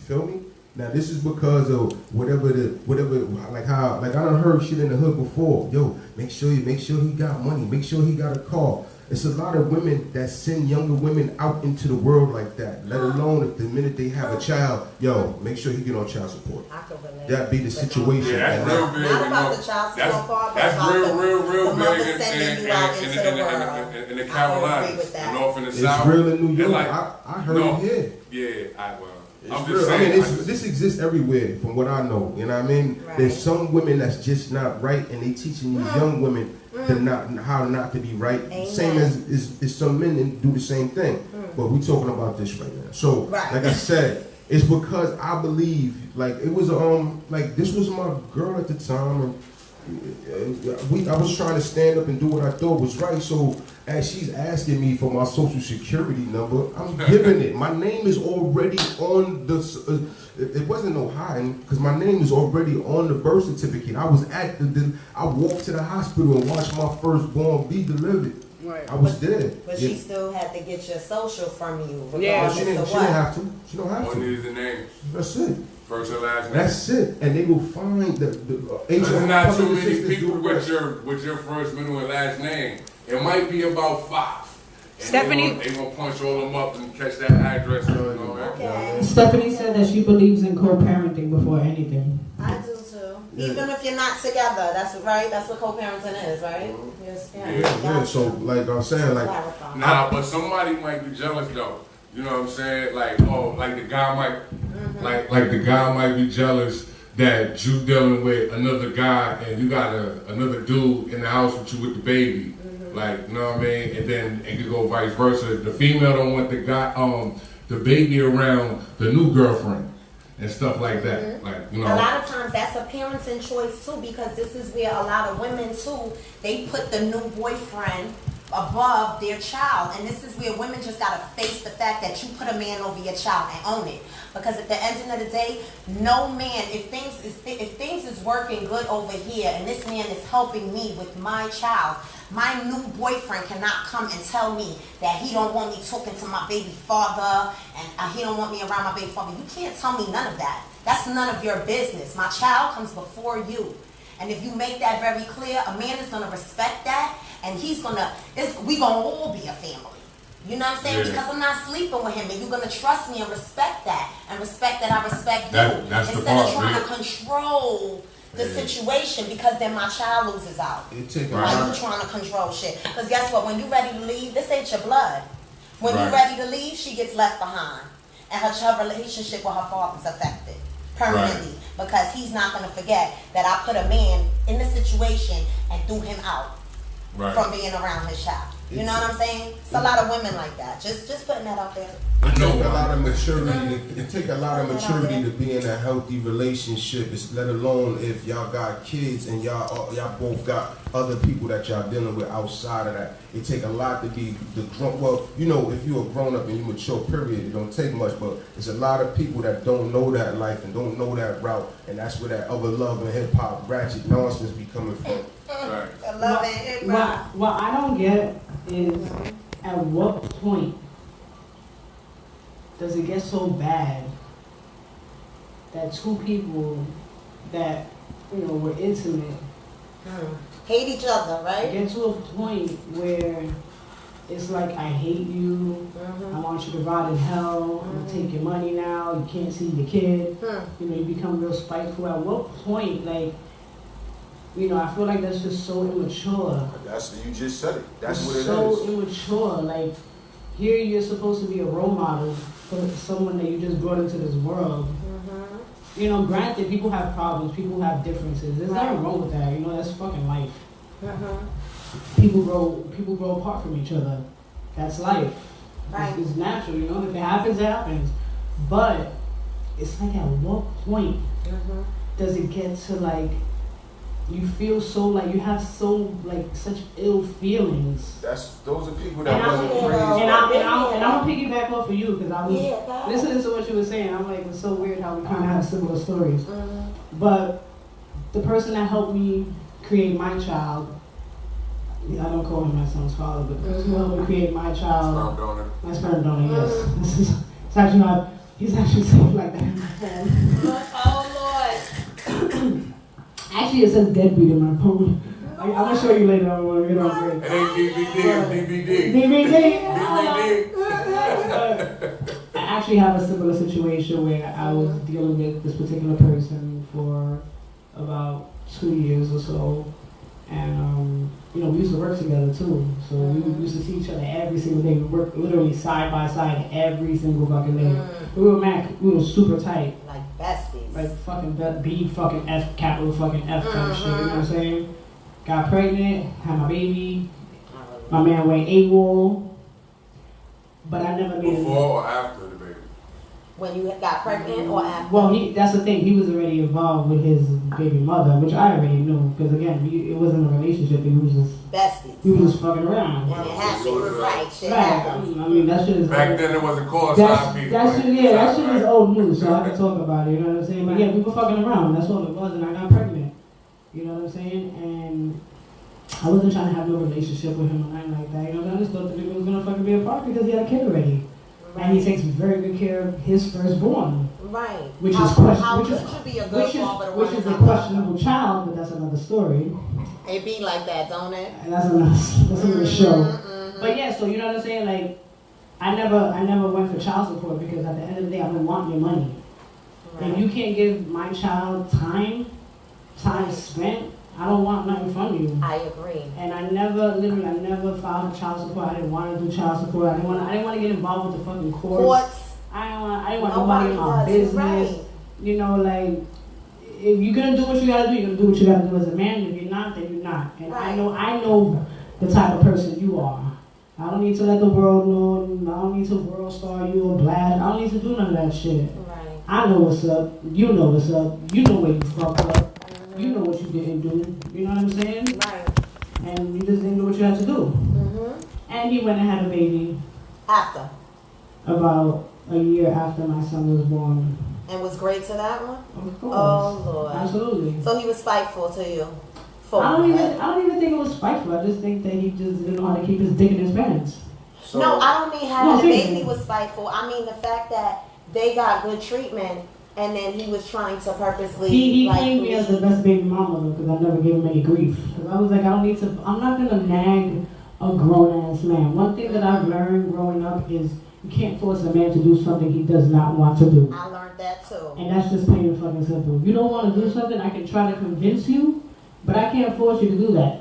Feel me? Now this is because of whatever like I done heard shit in the hood before. Yo, make sure he got money, make sure he got a car. It's a lot of women that send younger women out into the world like that. Let alone if the minute they have a child, yo, make sure he get on child support. That be the situation. Yeah, that's real big. Not about the child support part, but that's real the big mother sending you out into the world. In the Carolinas, the North and the South. It's real in New York. Like, I heard it here. Yeah, I'm just saying, this exists everywhere from what I know. You know what I mean? Right. There's some women that's just not right, and they teaching these young women how not to be right. Amen. Same as some men that do the same thing. But we talking about this right now. So, like I said, it's because I believe, like it was like this was my girl at the time, and I was trying to stand up and do what I thought was right. So as she's asking me for my social security number, I'm giving it. My name is already on the. It wasn't no hiding because my name is already on the birth certificate. I was I walked to the hospital and watched my firstborn be delivered. Right. I was there. But she still had to get your social from you. Yeah, she didn't have to. She don't have All to. needs the name. That's it. First and last name. That's it. And they will find the There's not too many people with your first, middle, and last name. It might be about 5. And Stephanie, they gonna punch all them up and catch that address. Okay. Stephanie said that she believes in co-parenting before anything. I do too. Even if you're not together, that's right. That's what co-parenting is, right? Yes. Yeah. So like I'm saying, like nah, but somebody might be jealous though. You know what I'm saying? Like, oh, like the guy might, like the guy might be jealous that you dealing with another guy and you got another dude in the house with you with the baby. Like, you know what I mean? And then it could go vice versa. The female don't want the guy, the baby around the new girlfriend and stuff like that. Like, you know. A lot of times that's a parenting choice too, because this is where a lot of women too, they put the new boyfriend above their child, and this is where women just gotta face the fact that you put a man over your child and own it. Because at the end of the day, no man, if things is working good over here, and this man is helping me with my child, my new boyfriend cannot come and tell me that he don't want me talking to my baby father, and he don't want me around my baby father. You can't tell me none of that. That's none of your business. My child comes before you. And if you make that very clear, a man is gonna respect that, and we gonna all be a family. You know what I'm saying? Yeah. Because I'm not sleeping with him, and you're gonna trust me and respect that I respect you. That's instead the part, of trying to control the situation, because then my child loses out. Why you trying to control shit? Because guess what? When you ready to leave, this ain't your blood. When you ready to leave, she gets left behind, and her relationship with her father is affected permanently, because he's not gonna forget that I put a man in the situation and threw him out from being around his child. You know what I'm saying? It's a lot of women like that. Just putting that out there. It take a lot of maturity. It take a lot of maturity to be in a healthy relationship. Let alone if y'all got kids and y'all both got other people that y'all dealing with outside of that. It take a lot to be the grown. Well, you know, if you're a grown up and you mature, period, it don't take much. But there's a lot of people that don't know that life and don't know that route, and that's where that other love and hip hop ratchet nonsense be coming from. Right. I love it. Hip hop. What I don't get is at what point does it get so bad that two people that, you know, were intimate hate each other, right? get to a point where it's like, I hate you, I want you to rot in hell, I'm gonna take your money now, you can't see your kid, you know, you become real spiteful. At what point, like, you know, I feel like that's just so immature. You just said it. That's what it is. So immature. Like, here you're supposed to be a role model for someone that you just brought into this world. You know, granted, people have problems, people have differences. There's nothing wrong with that. You know, that's fucking life. People grow apart from each other. That's life. Right. It's natural. You know, if it happens, it happens. But it's like, at what point does it get to, like, you feel so, like, you have so, like, such ill feelings. Those are people that wasn't raised. And I'm gonna piggyback off of you, because I was listening to what you were saying. I'm like, it's so weird how we kind of have similar stories. But the person that helped me create my child, I don't call him my son's father, but the person who helped me create my child, my sperm donor, yes. It's actually not, he's actually saved like that in my phone. Oh Lord. Actually, it says deadbeat in my phone. I'm gonna show you later on when we get on break. It ain't DVD. I actually have a similar situation where I was dealing with this particular person for about 2 years or so. And, you know, we used to work together too. So we used to see each other every single day. We worked literally side by side every single fucking day. We were super tight. Like besties. Like fucking B fucking F, capital fucking F type shit, you know what I'm saying? Got pregnant, had my baby. My man went AWOL. But I never made Before or after the baby? When you got pregnant or after? Well, that's the thing. He was already involved with his baby mother, which I already knew. Because again, it wasn't a relationship. He was just besties. He was just fucking around. And it happened. Right. Shit Right. happens. I mean, that shit is back then. It wasn't called that side people. shit is old news. So I can talk about it. You know what I'm saying? But yeah, we were fucking around. That's all it was, and I got pregnant. You know what I'm saying? And I wasn't trying to have no relationship with him or nothing like that. You know, I just thought the nigga was gonna fucking be a part because he had a kid already. And he takes very good care of his firstborn. Right. Which is a questionable child, but that's another story. It be like that, don't it? And that's another show. But yeah, so you know what I'm saying? Like, I never went for child support because at the end of the day, I don't want your money. Right. If you can't give my child time spent, I don't want nothing from you. I agree. And I never filed child support. I didn't want to do child support. I didn't want to get involved with the fucking courts. I didn't want nobody in my business. Right. You know, like, if you're gonna do what you gotta do, you're gonna do what you gotta do as a man. If you're not, then you're not. And right. I know the type of person you are. I don't need to let the world know. I don't need to world star you or blast. I don't need to do none of that shit. Right. I know what's up. You know what's up. You know where you fucked up. You know what you didn't do. You know what I'm saying? Right. And you just didn't do what you had to do. And he went and had a baby. After? About a year after my son was born. And was great to that one? Of course. Oh, Lord. Absolutely. So he was spiteful to you? I don't even think it was spiteful. I just think that he just didn't know how to keep his dick in his pants. So, no, I don't mean having a baby was spiteful. I mean the fact that they got good treatment and then he was trying to purposely... He claimed me as the best baby mama because I never gave him any grief. Because I was like, I'm not going to nag a grown-ass man. One thing that I've learned growing up is you can't force a man to do something he does not want to do. I learned that too. And that's just plain and fucking simple. If you don't want to do something, I can try to convince you, but I can't force you to do that.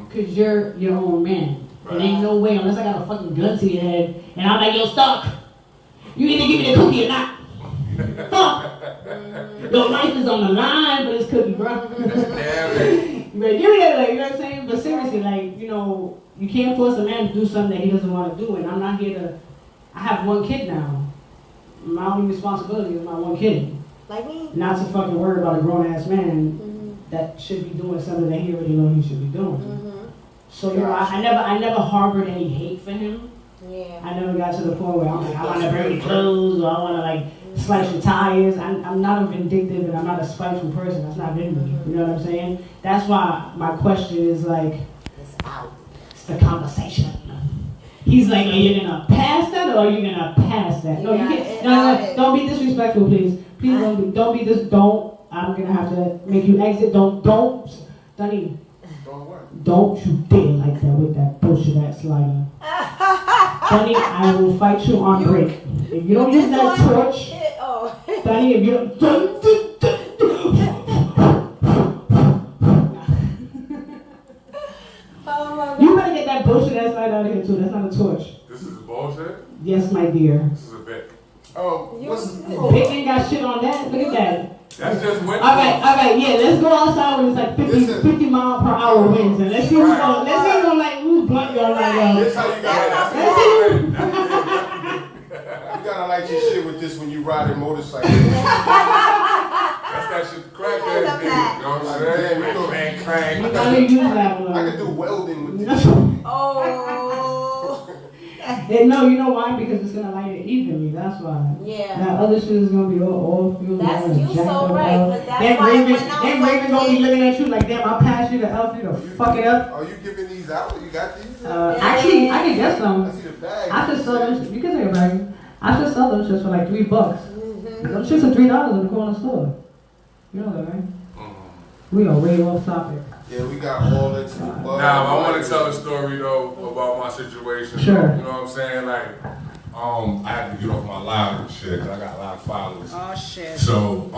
Because you're your own man. Right. It ain't no way, unless I got a fucking gun to your head, and I'm like, yo, Stark, you either give me the cookie or not. Your life is on the line for this cookie, bro. But you know what I'm saying? But seriously, like, you know, you can't force a man to do something that he doesn't want to do, and I'm not here to... I have one kid now. My only responsibility is my one kid. Like me? Not to fucking worry about a grown-ass man that should be doing something that he already know he should be doing. So, you know, I never harbored any hate for him. Yeah. I never got to the point where I'm like, I want to burn your clothes, or I want to, like, slice your tires. I'm not a vindictive and I'm not a spiteful person. That's not in me. You know what I'm saying? That's why my question is, like, it's out. It's the conversation. He's like, are you going to pass that or are you going to pass that? No, you can't. No, don't be disrespectful, please. Please don't be this. Don't. I'm going to have to make you exit. Don't. Thunny. Don't you dare like that with that bullshit ass slider. Thunny, I will fight you on break. If you don't use that torch, Thunny, if you don't... You better get that bullshit ass light out of here too. That's not a torch. This is bullshit? Yes, my dear. This is a bit. Big ain't got shit on that. Look at that. That's just wind. Alright, yeah, let's go outside when it's like 50 mile per hour winds and let's see who's gonna like who's blunt your light That's how you got it. You gotta light your shit with this when you ride a motorcycle. That's that shit crack ass nigga. You know what I'm saying? Man, crank. You gotta use that one. I can do welding with this. And no, you know why? Because it's gonna light it evenly. That's why. Yeah. That other shit is gonna be all fueled. That's you so right. That's why Then Raven gonna be looking at you like, damn, I passed you the outfit to fuck it up. Are you giving these out? You got these? Actually, I can get some. I see the bag. I should sell them. You can take a bag. I should sell them shits for like $3. Those shits are $3 in the corner store. You know that, right? We are way off topic. Yeah, we got all that to the bar. Now, I want to tell a story though about my situation. Sure. You know what I'm saying? Like, I had to get off my live and shit because I got a lot of followers. Oh shit. So,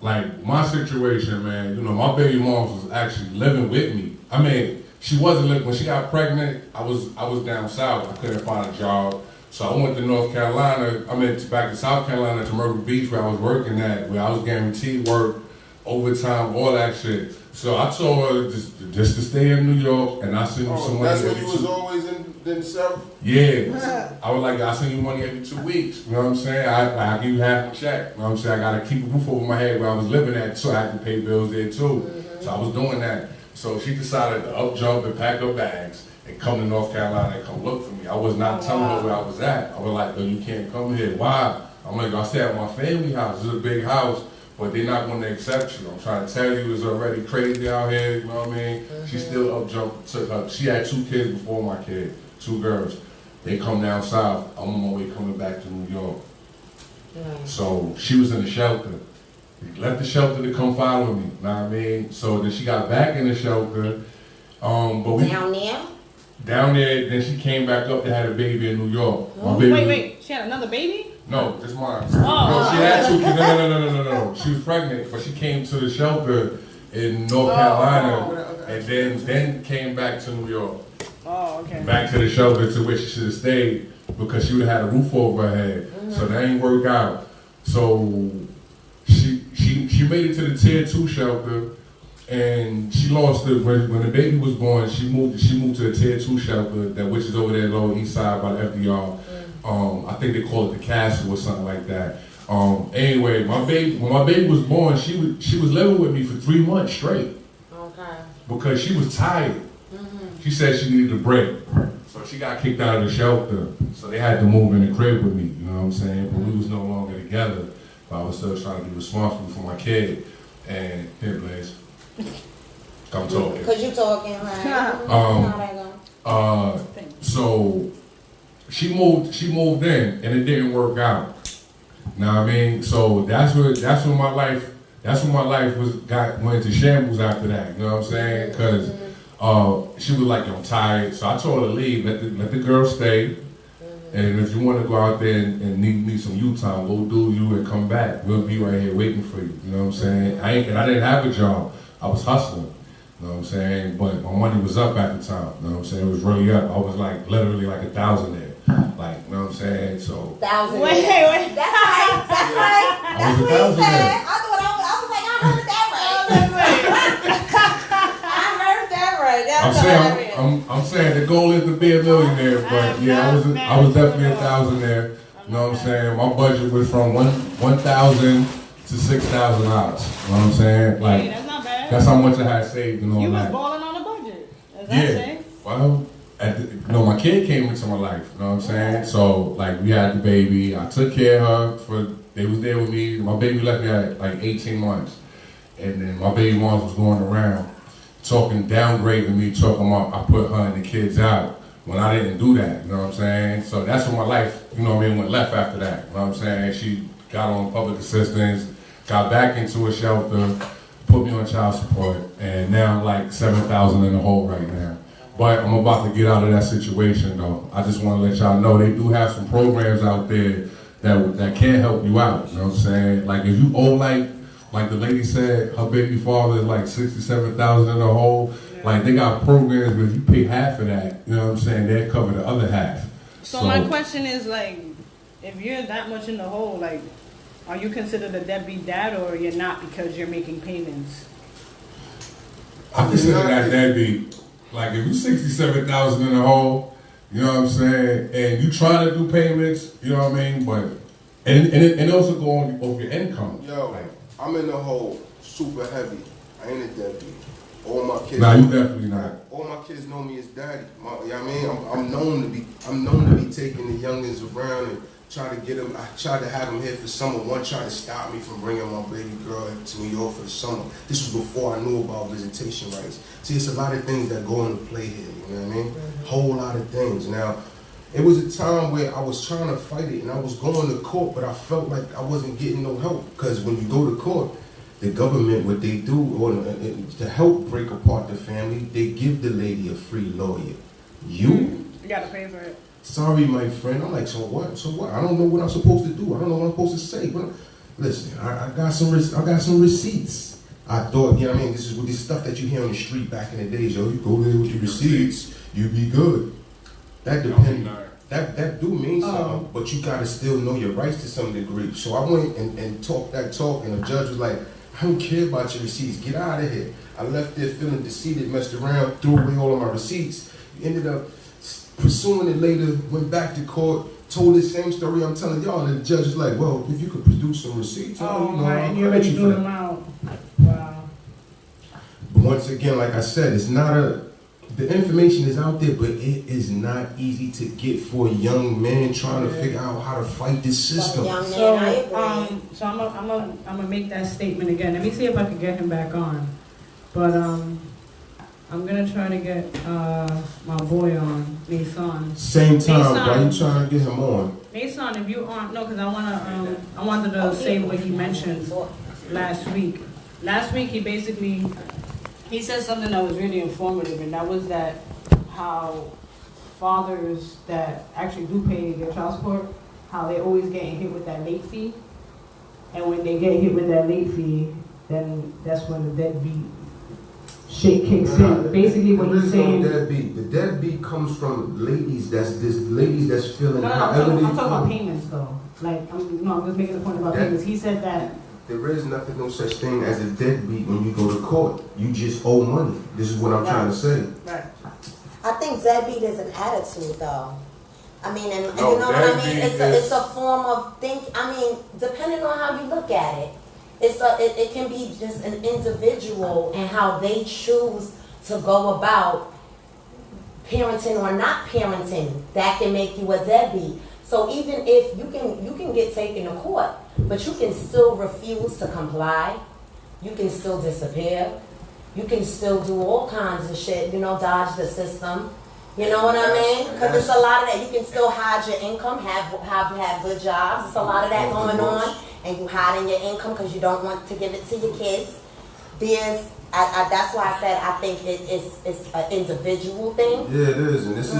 like my situation, man. You know, my baby mom was actually living with me. I mean, she wasn't living when she got pregnant. I was down south. I couldn't find a job, so I went to North Carolina. I mean, back to South Carolina to Myrtle Beach, where I was working at, where I was guaranteed work, overtime, all that shit. So I told her just to stay in New York, and I send you some money. That's when you was always in South? Yeah. I was like, I send you money every 2 weeks. You know what I'm saying? I give you half a check. You know what I'm saying? I gotta keep a roof over my head where I was living at, so I had to pay bills there too. So I was doing that. So she decided to up jump and pack her bags and come to North Carolina and come look for me. I was not telling her where I was at. I was like, no, you can't come here. Why? I'm like, I stay at my family house. It's a big house, but they're not going to accept you. I'm trying to tell you, it's already crazy out here. You know what I mean? She still up jumped, took her. She had 2 kids before my kid, 2 girls. They come down south. I'm on my way coming back to New York. So she was in the shelter. Left the shelter to come follow me, you know what I mean? So then she got back in the shelter. But we down there, then she came back up and had a baby in New York. My baby Wait, she had another baby? No, this mine. Oh. No, she had 2 kids. No. She was pregnant, but she came to the shelter in North Carolina and then came back to New York. Oh, okay. Back to the shelter to where she should have stayed because she would have had a roof over her head. So that ain't work out. So she made it to the Tier 2 shelter, and she lost it when the baby was born. She moved to the Tier 2 shelter, which is over there Lower East Side by the FDR. I think they call it the Castle or something like that. Anyway, when my baby was born, she was living with me for 3 months straight. Okay. Because she was tired. She said she needed a break. So she got kicked out of the shelter. So they had to move in the crib with me, you know what I'm saying? But we was no longer together. But I was still trying to be responsible for my kid. And here, Blaze. I'm talking. Cause you talking, right? So she moved in and it didn't work out. Know what I mean? So that's when my life went into shambles after that. You know what I'm saying? Cause she was like, I'm tired. So I told her to leave, let the girl stay. And if you want to go out there and need some you time, go do you and come back. We'll be right here waiting for you. You know what I'm saying? I didn't have a job. I was hustling. You know what I'm saying? But my money was up at the time. You know what I'm saying? It was really up. I was like literally like 1,000 there. Like, you know what I'm saying? So 1,000. Wait. That's right. That's what he said. I was like, I heard that right. I'm saying the goal is to be a millionaire, but yeah, I was definitely 1,000 there. You know what I'm saying? My budget was from 1,000 to $6,000. You know what I'm saying? Like, that's not bad. That's how much I had saved and all that. You was balling on a budget. Is that safe? Well, my kid came into my life. You know what I'm saying? So like we had the baby. I took care of her. They was there with me. My baby left me at like 18 months, and then my baby mom was going around talking, downgrading me, talking about I put her and the kids out when I didn't do that, you know what I'm saying? So that's when my life, you know what I mean, went left after that, you know what I'm saying? She got on public assistance, got back into a shelter, put me on child support, and now I'm like 7,000 in the hole right now. But I'm about to get out of that situation though. I just want to let y'all know they do have some programs out there that can help you out. You know what I'm saying? Like if you owe like the lady said, her baby father is like 67,000 in the hole. Yeah. Like they got programs where if you pay half of that, you know what I'm saying, they'll cover the other half. So my question is like, if you're that much in the hole, like, are you considered a deadbeat dad or you're not because you're making payments? I consider that deadbeat. Like if you 67,000 in the hole, you know what I'm saying, and you try to do payments, you know what I mean, but and it also go on over your income. Yo, like, I'm in the hole, super heavy. I ain't a deadbeat. All my kids. Nah, you definitely not. All my kids know me as daddy. You know what I mean? I'm known to be taking the youngins around and try to get them. I tried to have them here for summer. One tried to stop me from bringing my baby girl to New York for the summer. This was before I knew about visitation rights. See, it's a lot of things that go into play here. You know what I mean? Whole lot of things. Now, it was a time where I was trying to fight it and I was going to court, but I felt like I wasn't getting no help because when you go to court, the government, what they do, or to help break apart the family, they give the lady a free lawyer. You gotta pay for it. Sorry, my friend. I'm like, so what? So what? I don't know what I'm supposed to do. I don't know what I'm supposed to say. But listen, I got some receipts. I thought, you know what I mean? This is with this stuff that you hear on the street back in the days. Yo, you go there with your receipts, you be good. That depends. That do mean something, but you gotta still know your rights to some degree. So I went and talked that talk, and the judge was like, I don't care about your receipts. Get out of here. I left there feeling defeated, messed around, threw away all of my receipts. Ended up pursuing it later, went back to court, told the same story I'm telling y'all, and the judge is like, well, if you could produce some receipts, and you already threw them out. Wow. But once again, like I said, it's not the information is out there, but it is not easy to get for a young man trying to figure out how to fight this system. So I'm gonna make that statement again. Let me see if I can get him back on. But I'm gonna try to get my boy on, Nason. Same time, why you trying to get him on? Nason, if you on, no, because I wanted to say what he mentioned last week. Last week he said something that was really informative, and that was that how fathers that actually do pay their child support, how they always getting hit with that late fee, and when they get hit with that late fee, then that's when the deadbeat shit kicks in. Basically, what he's saying. The deadbeat comes from ladies that's feeling. No, I'm talking about payments though. Like I'm just making a point about payments. He said that. There is no such thing as a deadbeat when you go to court. You just owe money. This is what I'm trying to say. Right. I think deadbeat is an attitude, though. I mean, and you know what I mean? It's a form of I mean, depending on how you look at it, it can be just an individual and how they choose to go about parenting or not parenting. That can make you a deadbeat. So even if you can get taken to court, but you can still refuse to comply, you can still disappear, you can still do all kinds of shit, dodge the system. You know what I mean? Because it's a lot of that. You can still hide your income, have good jobs. It's a lot of that going on, and you hiding your income because you don't want to give it to your kids. That's why I said I think it's an individual thing. Yeah, it is, and this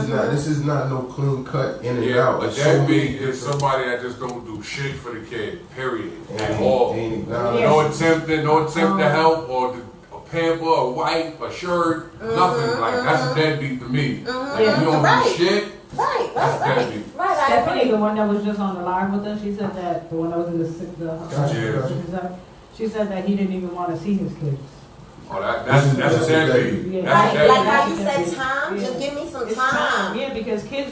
is not no clean cut in and out. But deadbeat is somebody that just don't do shit for the kid. Period. At all. No attempt to help or a pamper, a wipe, a shirt, nothing. Like that's a deadbeat to me. Like you don't do shit. Right. Stephanie, the one that was just on the live with us, she said that the one that was in the she said that he didn't even want to see his kids. Oh, that's a deadbeat. Yeah. Like how you said time, just give me some time. Yeah, because kids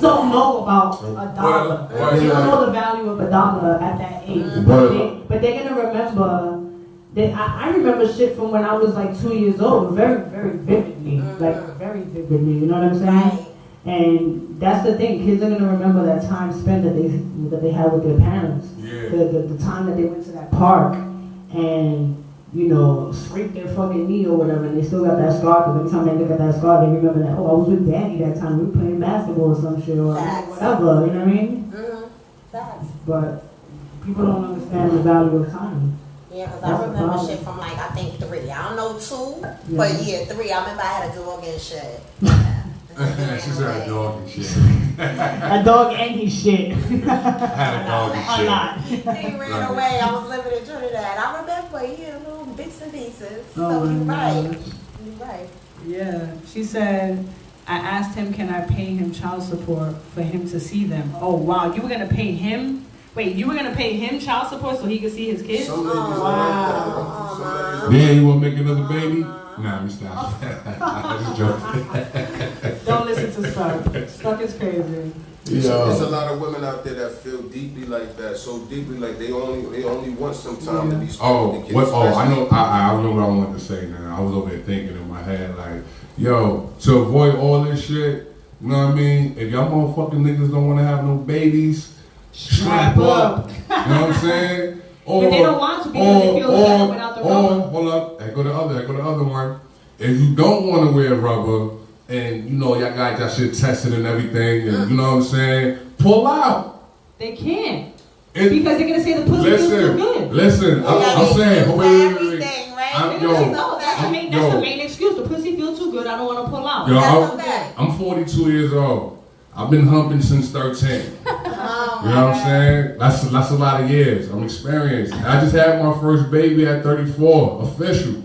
don't know about $1. They don't know the value of $1 at that age. But they're gonna remember. I remember shit from when I was like 2 years old, very, very vividly, very vividly. You know what I'm saying? Right. And that's the thing. Kids are gonna remember that time spent that they had with their parents. Yeah. The time that they went to that park and scraped their fucking knee or whatever, and they still got that scar. Because every time they look at that scar, they remember that, I was with Daddy that time. We were playing basketball or some shit or whatever. You know what I mean? Facts. But people don't understand the value of time. Yeah, because I remember shit from like, I think 3. I don't know 2, but yeah, 3. I remember I had a dog and shit. She said a dog and shit. A dog and his shit. Had a dog and shit. He ran away. I was living in Trinidad. I remember, little bits and pieces. Oh, so you're right. gosh. You're right. Yeah, she said, I asked him, can I pay him child support for him to see them? Oh, wow. You were going to pay him? Wait, you were going to pay him child support so he could see his kids? Some ladies Wow. Yeah, you want to make another baby? Nah, let me stop. I'm just joking. Don't listen to Stuck. Stuck is crazy. There's a lot of women out there that feel deeply like that, so deeply like they only want some time to be spent with the kids. I know what I wanted to say now. I was over there thinking in my head like, yo, to avoid all this shit, you know what I mean? If y'all motherfucking niggas don't want to have no babies, strap up. You know what I'm saying? Or, but they don't want to because they feel better without the rubber. Hold up, I go to the other one. If you don't want to wear rubber, and y'all got that shit tested and everything, and you know what I'm saying, pull out. They can't. Because they're gonna say the pussy feels too good. Listen, I'm saying, wait. That's the main excuse. The pussy feels too good. I don't want to pull out. Yo, I'm 42 years old. I've been humping since 13. You know what I'm saying? That's a lot of years. I'm experienced. I just had my first baby at 34, official.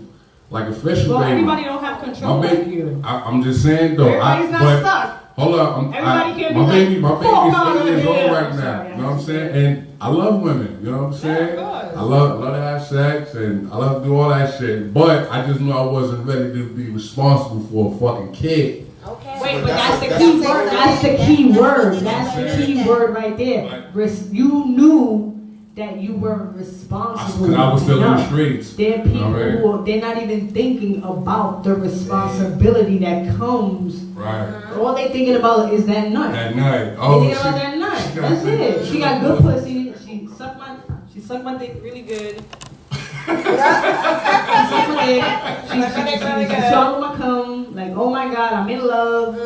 Like official well, baby. Everybody don't have control like you. I'm just saying though. Everybody's not stuck. Hold up. Everybody can't be my baby's 8 years old yeah, right now. You know what I'm saying? And I love women. You know what I'm saying? I love to have sex and I love to do all that shit. But I just knew I wasn't ready to be responsible for a fucking kid. Okay. Wait, but that's the key word. That's the key word. That's the key word right there. You knew that you were responsible. Because I was still in the streets. There are people who they're not even thinking about the responsibility that comes. Right. All they thinking about is that nut. That nut. Oh, they thinking about that nut. That's it. She got good pussy. She sucked my dick really good. She sucked my dick. She swallowed my cum. Like, oh my God, I'm in love.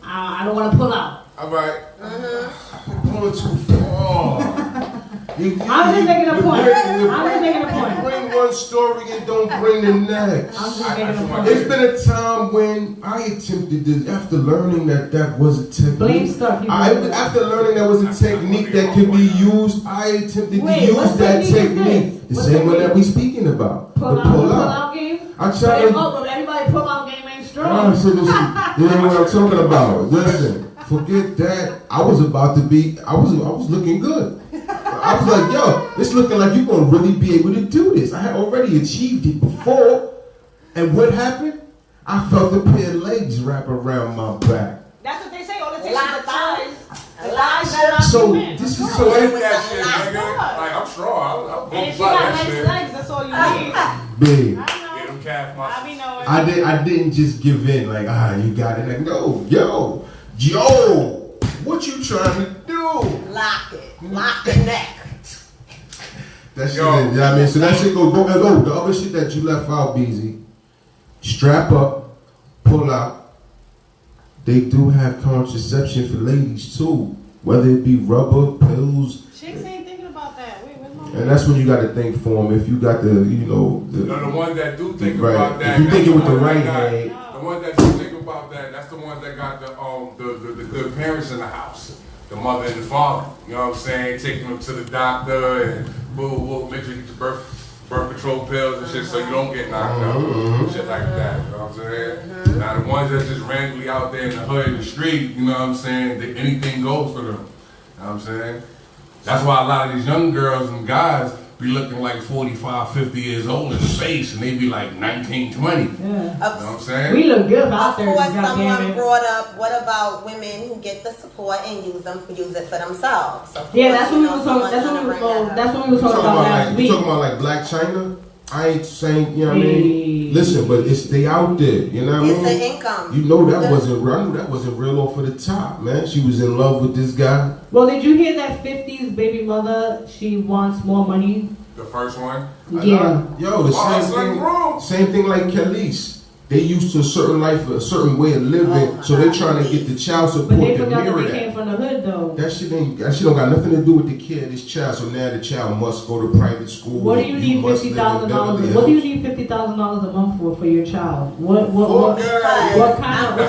I don't want to pull out. All right. Going too far. I'm just making a point. Bring one story and don't bring the next. I'm just making a point. There's been a time when I attempted this after learning that was a technique. Blame stuff. After learning that was a technique that could be used, I attempted to use that technique. The same one that we speaking about. Pull out game? I tried to. But everybody pull out game ain't strong. So this is what I'm talking about. Listen, forget that. I was looking good. I was like, yo, it's looking like you're going to really be able to do this. I had already achieved it before. And what happened? I felt a pair of legs wrap around my back. That's what they say. All it takes is the thighs. So this is so that shit, nigga. Like, I'm strong. And if you got nice legs, that's all you need. Big. Get them calf muscles. I didn't just give in like, you got it. Like, no, yo, what you trying to do? Lock the neck. That shit, I mean, so that shit go. The other shit that you left out, BZ. Strap up, pull out. They do have contraception for ladies too, whether it be rubber, pills. Chicks ain't thinking about that. Wait, where's my And that's when you got to think for them. If you got the ones that do think about that. If you thinking with the right head. The ones that do think about that, that's the ones that got the good parents in the house. The mother and the father, you know what I'm saying? Taking them to the doctor and make sure you get your birth control pills and shit so you don't get knocked out and shit like that, you know what I'm saying? Now the ones that's just randomly out there in the hood, in the street, you know what I'm saying? Anything goes for them, you know what I'm saying? That's why a lot of these young girls and guys be looking like 45, 50 years old in the face, and they be like 19, 20. Yeah. You know what I'm saying? We look good out there. Of course, someone brought up, what about women who get the support and use it for themselves? So that's what we were talking. That's what we were talking about last week. You talking about like Black China? I ain't saying, you know what I mean? Listen, but they out there, you know what I mean? It's an income. You know that wasn't real. I knew that wasn't real off of the top, man. She was in love with this guy. Well, did you hear that 50s baby mother, she wants more money? The first one? Yeah. Yo, the same thing like Khalees. They used to a certain life, a certain way of living, so they're trying to get the child support but they to forgot mirror that. They that. came from in the hood though. That shit don't got nothing to do with the kid, this child. So now the child must go to private school. What do you need $50,000? What do you need $50,000 a month for your child? What kind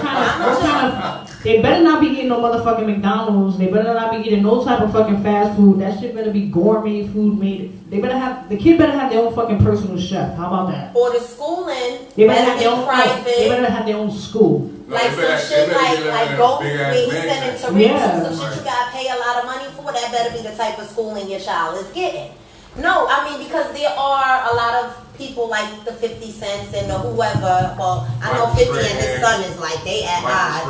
of? They better not be eating no motherfucking McDonald's. They better not be eating no type of fucking fast food. That shit better be gourmet food made. The kid better have their own fucking personal chef. How about that? Or the schooling. They better have their own private. They better have their own school. Like some shit like Ghost, where he's sending to read some shit you gotta pay a lot of money for. That better be the type of schooling your child is getting. No, I mean, because there are a lot of people like the 50 Cents and the whoever. Well, I know 50 and his son is like they at odds.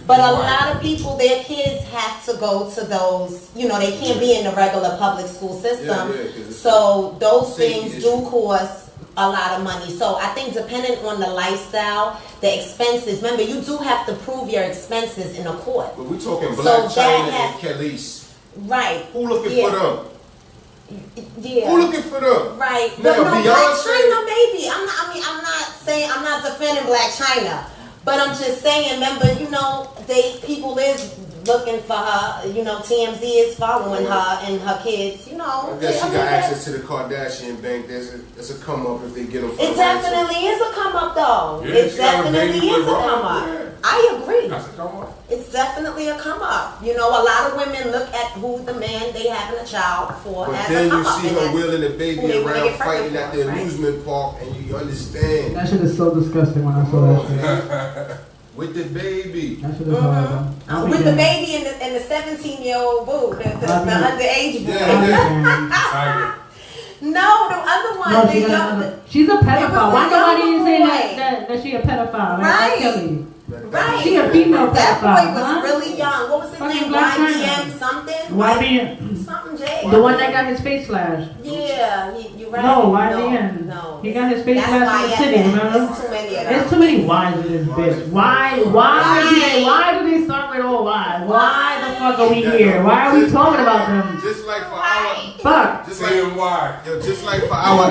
But a lot of people, their kids have to go to those. You know, they can't be in the regular public school system. So those things do cost a lot of money. So I think depending on the lifestyle, the expenses. Remember, you do have to prove your expenses in a court. But we're talking Black China and Khalees. Right. Who looking for them? Yeah. Who looking for them? Right. Now, But no, Beyonce, Black China, maybe. I'm not defending Black China. But I'm just saying, remember, you know, people is looking for her. You know, TMZ is following her and her kids. You know, I guess she got access to the Kardashian bank. There's a come up if they get them. It definitely is a come up, though. Yeah, it definitely is a come up. Yeah. I agree. That's a come up. It's definitely a come up. You know, a lot of women look at who the man they having a child for But as then a come you up. see her wheeling the baby around fighting at the right? amusement park, and you understand. That shit is so disgusting when I saw that shit. With the baby. That shit is horrible. With the baby and the 17-year-old boo, the underage boy. Tiger. No, the other one. No, she's a pedophile. Why nobody didn't say that she a pedophile? Right. Right. She a female pedophile. That boy was really young. What was his name? YBM something? YBM. Something J. The one that got his face slashed. Yeah, you're right. No, YBM. No. He got his face slashed in the city, remember? There's too many of them. There's too many Y's in this bitch. Why do they start with all Y's? Why the fuck are we here? Why are we talking about them? Just like for our Fuck. just like for our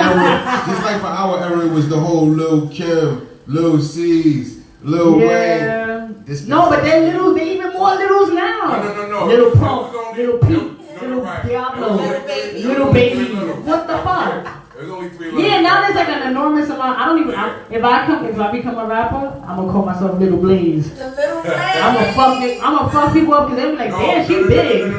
era, it was the whole Lil Kim, Lil C's, Lil Wayne. No, but they're littles. They even more littles now. No. Little Pump, Little Pete, Little Diablo, Little Baby. What the fuck? There's only 3 Yeah, now there's like an enormous amount. I don't even. If I become a rapper, I'm gonna call myself Little Blaze. The Little Blaze. I'm gonna fuck people up because they be like, damn, she big.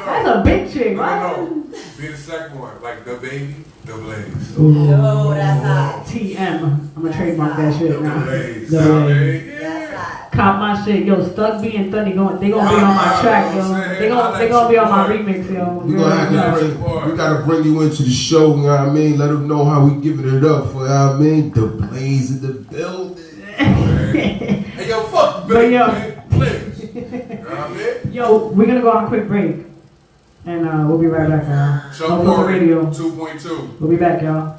That's a big chick, right? No. Be the second one, like the baby, the Blaze. Oh, that's hot. TM. I'm gonna trademark that shit The now. Blaze. The Blaze. That's hot. Cop my shit, yo. Stuck B and Thunny they gonna be on my track, yo. They gonna be on my remix, yo. We gotta bring you into the show, you know what I mean? Let them know how we giving it up for, you know what I mean? The Blaze in the building. Hey, yo, fuck the But yo. Blaze. You know what I mean? Yo, we're gonna go on a quick break. And we'll be right back, y'all. Show No Filter Radio 2.2. We'll be back, y'all.